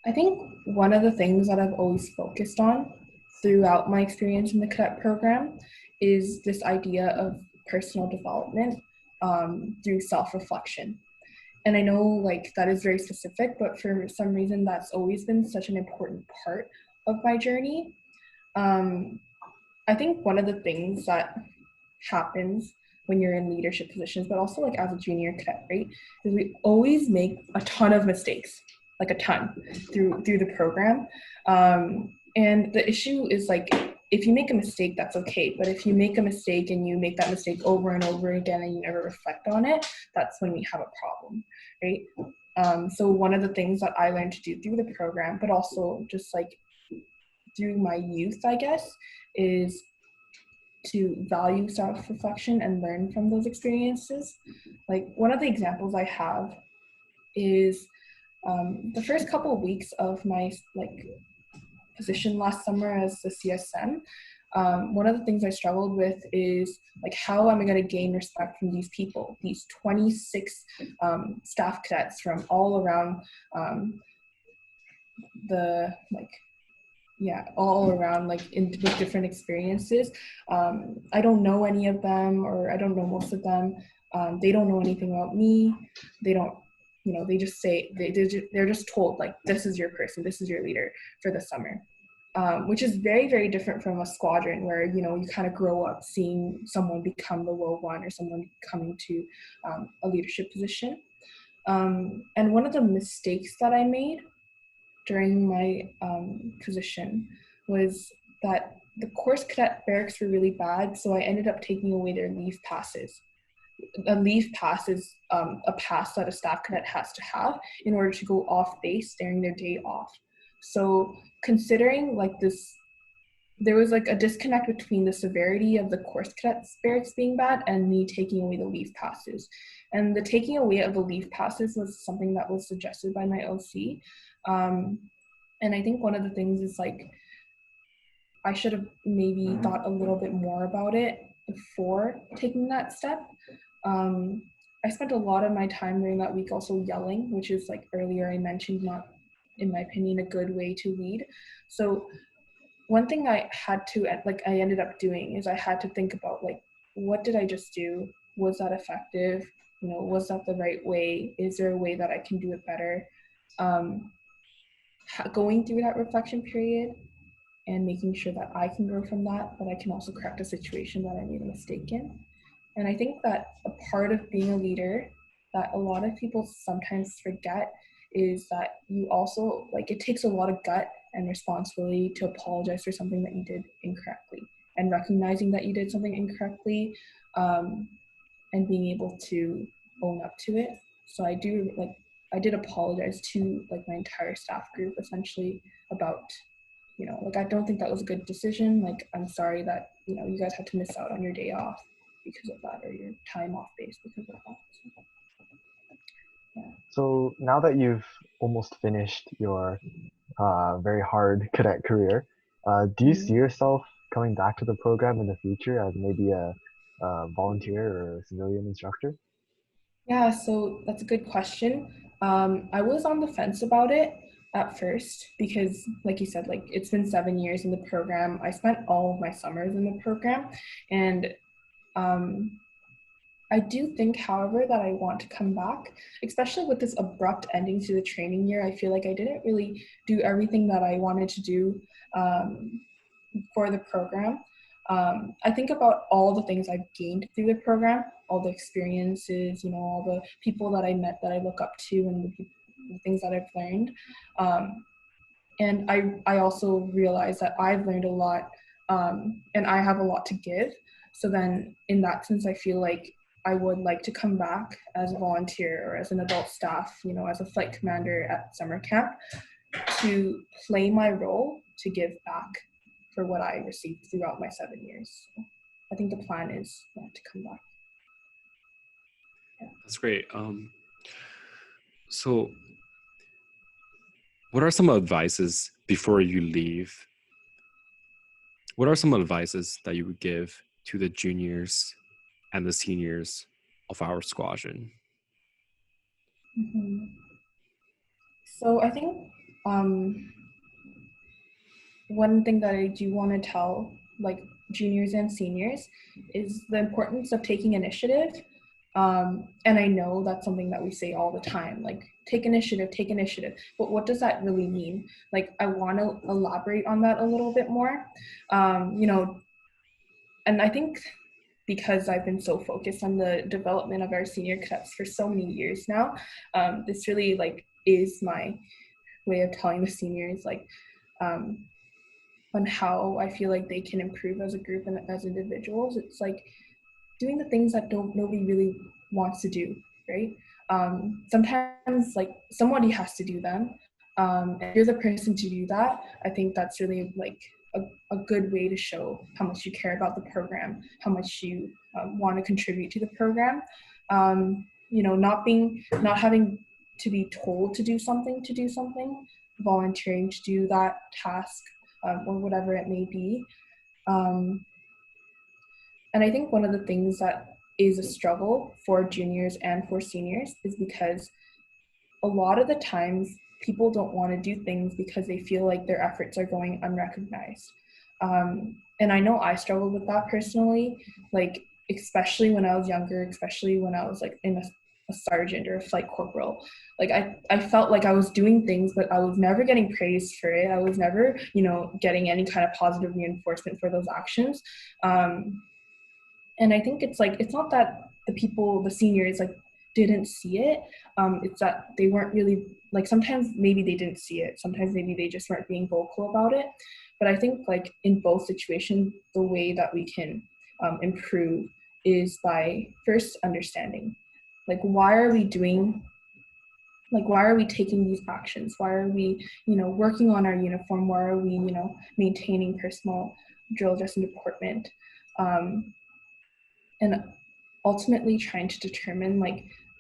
I think one of the things that I've always focused on throughout my experience in the cadet program is this idea of personal development through self-reflection. And I know like that is very specific, but for some reason that's always been such an important part of my journey. I think one of the things that happens when you're in leadership positions, but also like as a junior cadet, right, is we always make a ton of mistakes, like a ton through the program. And the issue is like, if you make a mistake, that's okay. But if you make a mistake and you make that mistake over and over again and you never reflect on it, that's when we have a problem, right? So one of the things that I learned to do through the program, but also just like through my youth, I guess, is to value self-reflection and learn from those experiences. Like one of the examples I have is the first couple of weeks of my like position last summer as the CSM. One of the things I struggled with is like, how am I going to gain respect from these people, these 26 staff cadets from all around all around, like with different experiences. I don't know any of them, or I don't know most of them. They don't know anything about me. They don't, they just say, they're just told like, this is your person, this is your leader for the summer. Which is very, very different from a squadron where, you kind of grow up seeing someone become the WO1 or someone coming to a leadership position. And one of the mistakes that I made during my position was that the course cadet barracks were really bad, so I ended up taking away their leave passes. A leave pass is a pass that a staff cadet has to have in order to go off base during their day off. So considering like this, there was like a disconnect between the severity of the course cadets barracks being bad and me taking away the leave passes. And the taking away of the leave passes was something that was suggested by my OC. And I think one of the things is like, I should have maybe thought a little bit more about it before taking that step. I spent a lot of my time during that week also yelling, which is like earlier I mentioned, not, in my opinion, a good way to lead. So one thing I had to, like, I ended up doing is I had to think about like, what did I just do? Was that effective? Was that the right way? Is there a way that I can do it better? Going through that reflection period and making sure that I can grow from that, but I can also correct a situation that I made a mistake in. And I think that a part of being a leader that a lot of people sometimes forget is that you also, like, it takes a lot of gut and responsibility to apologize for something that you did incorrectly, and recognizing that you did something incorrectly, and being able to own up to it. So I did apologize to like my entire staff group essentially about, like, I don't think that was a good decision. Like, I'm sorry that, you guys had to miss out on your day off because of that, or your time off base because of that. So, yeah. So now that you've almost finished your very hard cadet career, do you see yourself coming back to the program in the future as maybe a volunteer or a civilian instructor? Yeah, so that's a good question. I was on the fence about it at first because, like you said, like, it's been 7 years in the program. I spent all of my summers in the program, and I do think, however, that I want to come back, especially with this abrupt ending to the training year. I feel like I didn't really do everything that I wanted to do for the program. I think about all the things I've gained through the program, all the experiences, all the people that I met that I look up to, and the things that I've learned. And I also realize that I've learned a lot, and I have a lot to give. So then in that sense, I feel like I would like to come back as a volunteer or as an adult staff, as a flight commander at summer camp, to play my role to give back for what I received throughout my 7 years. So I think the plan is to come back. Yeah. That's great. So what are some advices before you leave? What are some advices that you would give to the juniors and the seniors of our squadron? Mm-hmm. So I think one thing that I do want to tell juniors and seniors is the importance of taking initiative. And I know that's something that we say all the time, take initiative, but what does that really mean? I want to elaborate on that a little bit more. And I think because I've been so focused on the development of our senior cadets for so many years now, this really is my way of telling the seniors on how I feel like they can improve as a group and as individuals. It's doing the things that nobody really wants to do, right? Sometimes somebody has to do them. And you're the person to do that. I think that's really a good way to show how much you care about the program, how much you want to contribute to the program. Not having to be told to do something, volunteering to do that task, or whatever it may be. And I think one of the things that is a struggle for juniors and for seniors is because a lot of the times people don't want to do things because they feel like their efforts are going unrecognized. And I know I struggled with that personally, especially when I was younger, especially when I was in a sergeant or a flight corporal. I felt like I was doing things, but I was never getting praised for it. I was never, getting any kind of positive reinforcement for those actions. And I think it's not that the seniors didn't see it. It's that they weren't really, sometimes maybe they didn't see it. Sometimes maybe they just weren't being vocal about it. But I think in both situations, the way that we can improve is by first understanding, why are we taking these actions? Why are we, working on our uniform? Why are we, maintaining personal drill, dress, and deportment? And ultimately trying to determine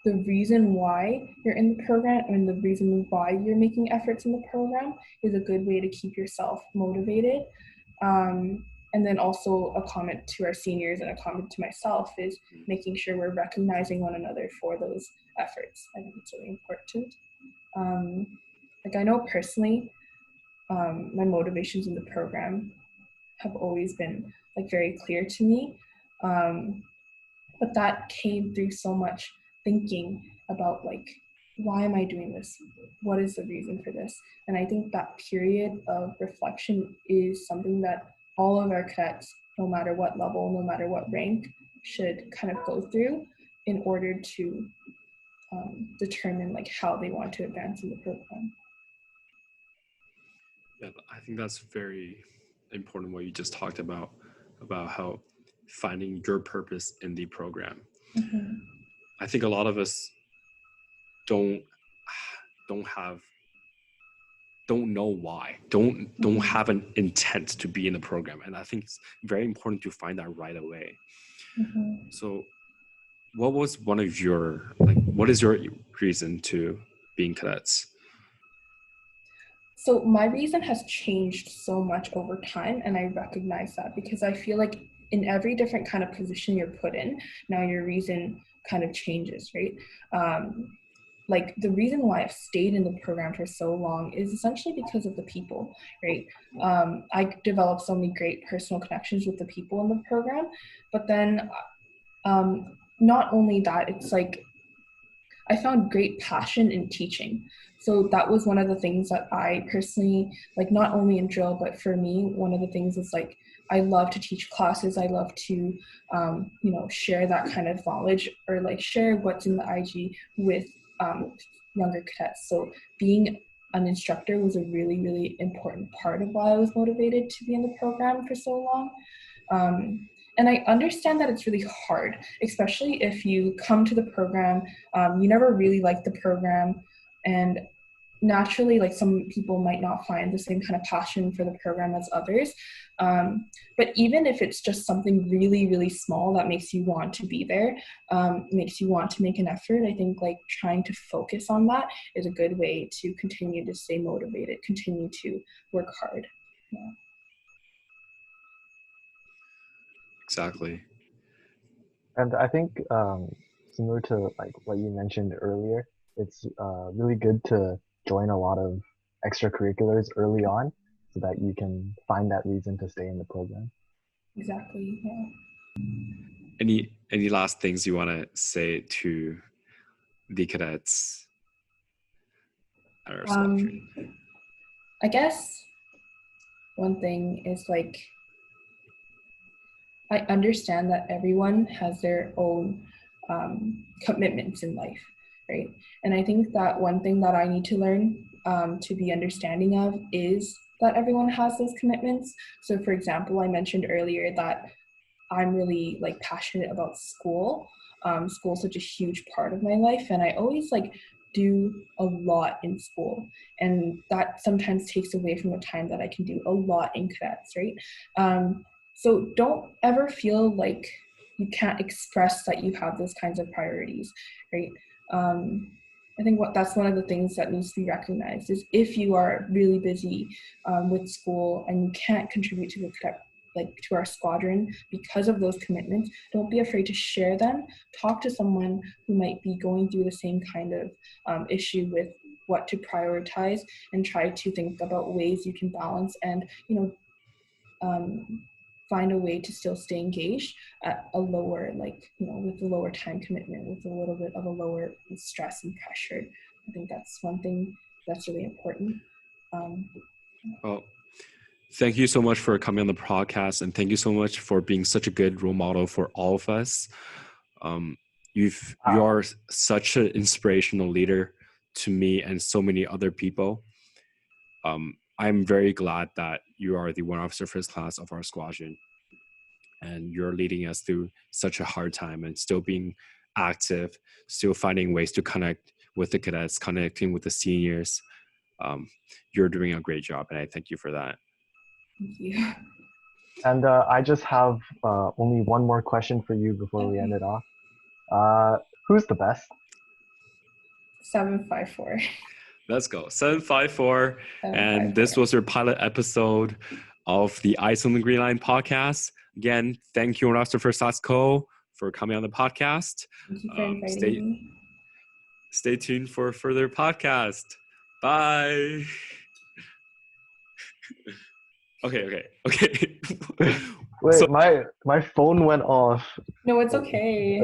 the reason why you're in the program and the reason why you're making efforts in the program is a good way to keep yourself motivated. And then also a comment to our seniors and a comment to myself is making sure we're recognizing one another for those efforts. I think it's really important. I know personally, my motivations in the program have always been very clear to me. But that came through so much thinking about why am I doing this? What is the reason for this? And I think that period of reflection is something that all of our cadets, no matter what level, no matter what rank, should kind of go through in order to determine how they want to advance in the program. Yeah, I think that's very important what you just talked about how finding your purpose in the program. Mm-hmm. I think a lot of us don't know why, don't have an intent to be in the program. And I think it's very important to find that right away. Mm-hmm. So what was one of your, what is your reason to being cadets? So my reason has changed so much over time, and I recognize that because I feel in every different kind of position you're put in, now your reason kind of changes, right? The reason why I've stayed in the program for so long is essentially because of the people, right? I developed so many great personal connections with the people in the program, but then not only that, it's I found great passion in teaching. So that was one of the things that I personally, not only in drill, but for me, one of the things is I love to teach classes. I love to, share that kind of knowledge, or like share what's in the IG with younger cadets. So being an instructor was a really, really important part of why I was motivated to be in the program for so long. And I understand that it's really hard, especially if you come to the program, you never really like the program, and naturally, like, some people might not find the same kind of passion for the program as others. But even if it's just something really, really small that makes you want to be there, makes you want to make an effort, I think like trying to focus on that is a good way to continue to stay motivated, continue to work hard. Yeah. Exactly. And I think similar to like what you mentioned earlier, it's really good to join a lot of extracurriculars early on so that you can find that reason to stay in the program. Exactly. Yeah. Any last things you want to say to the cadets at our squadron? I guess one thing is like, I understand that everyone has their own commitments in life, right? And I think that one thing that I need to learn to be understanding of is that everyone has those commitments. So for example, I mentioned earlier that I'm really like passionate about school. School is such a huge part of my life, and I always like do a lot in school, and that sometimes takes away from the time that I can do a lot in cadets, right? So don't ever feel like you can't express that you have those kinds of priorities, right? I think that's one of the things that needs to be recognized is if you are really busy with school and you can't contribute to the cadet, like to our squadron because of those commitments, don't be afraid to share them. Talk to someone who might be going through the same kind of issue with what to prioritize, and try to think about ways you can balance and, find a way to still stay engaged at a lower, like, with a lower time commitment, with a little bit of a lower stress and pressure. I think that's one thing that's really important. Well, thank you so much for coming on the podcast, and thank you so much for being such a good role model for all of us. You are such an inspirational leader to me and so many other people. I'm very glad that you are the one officer first class of our squadron, and you're leading us through such a hard time and still being active, still finding ways to connect with the cadets, connecting with the seniors. You're doing a great job, and I thank you for that. Thank you. And I just have only one more question for you before we end it off. Who's the best? 754. Let's go. 754. And this was your pilot episode of the Ice on the Green Line podcast. Again, thank you, Officer First Class Co, for coming on the podcast. Thank you for inviting me. Stay tuned for further podcast. Bye. Okay. Wait, so, my phone went off. No, it's okay.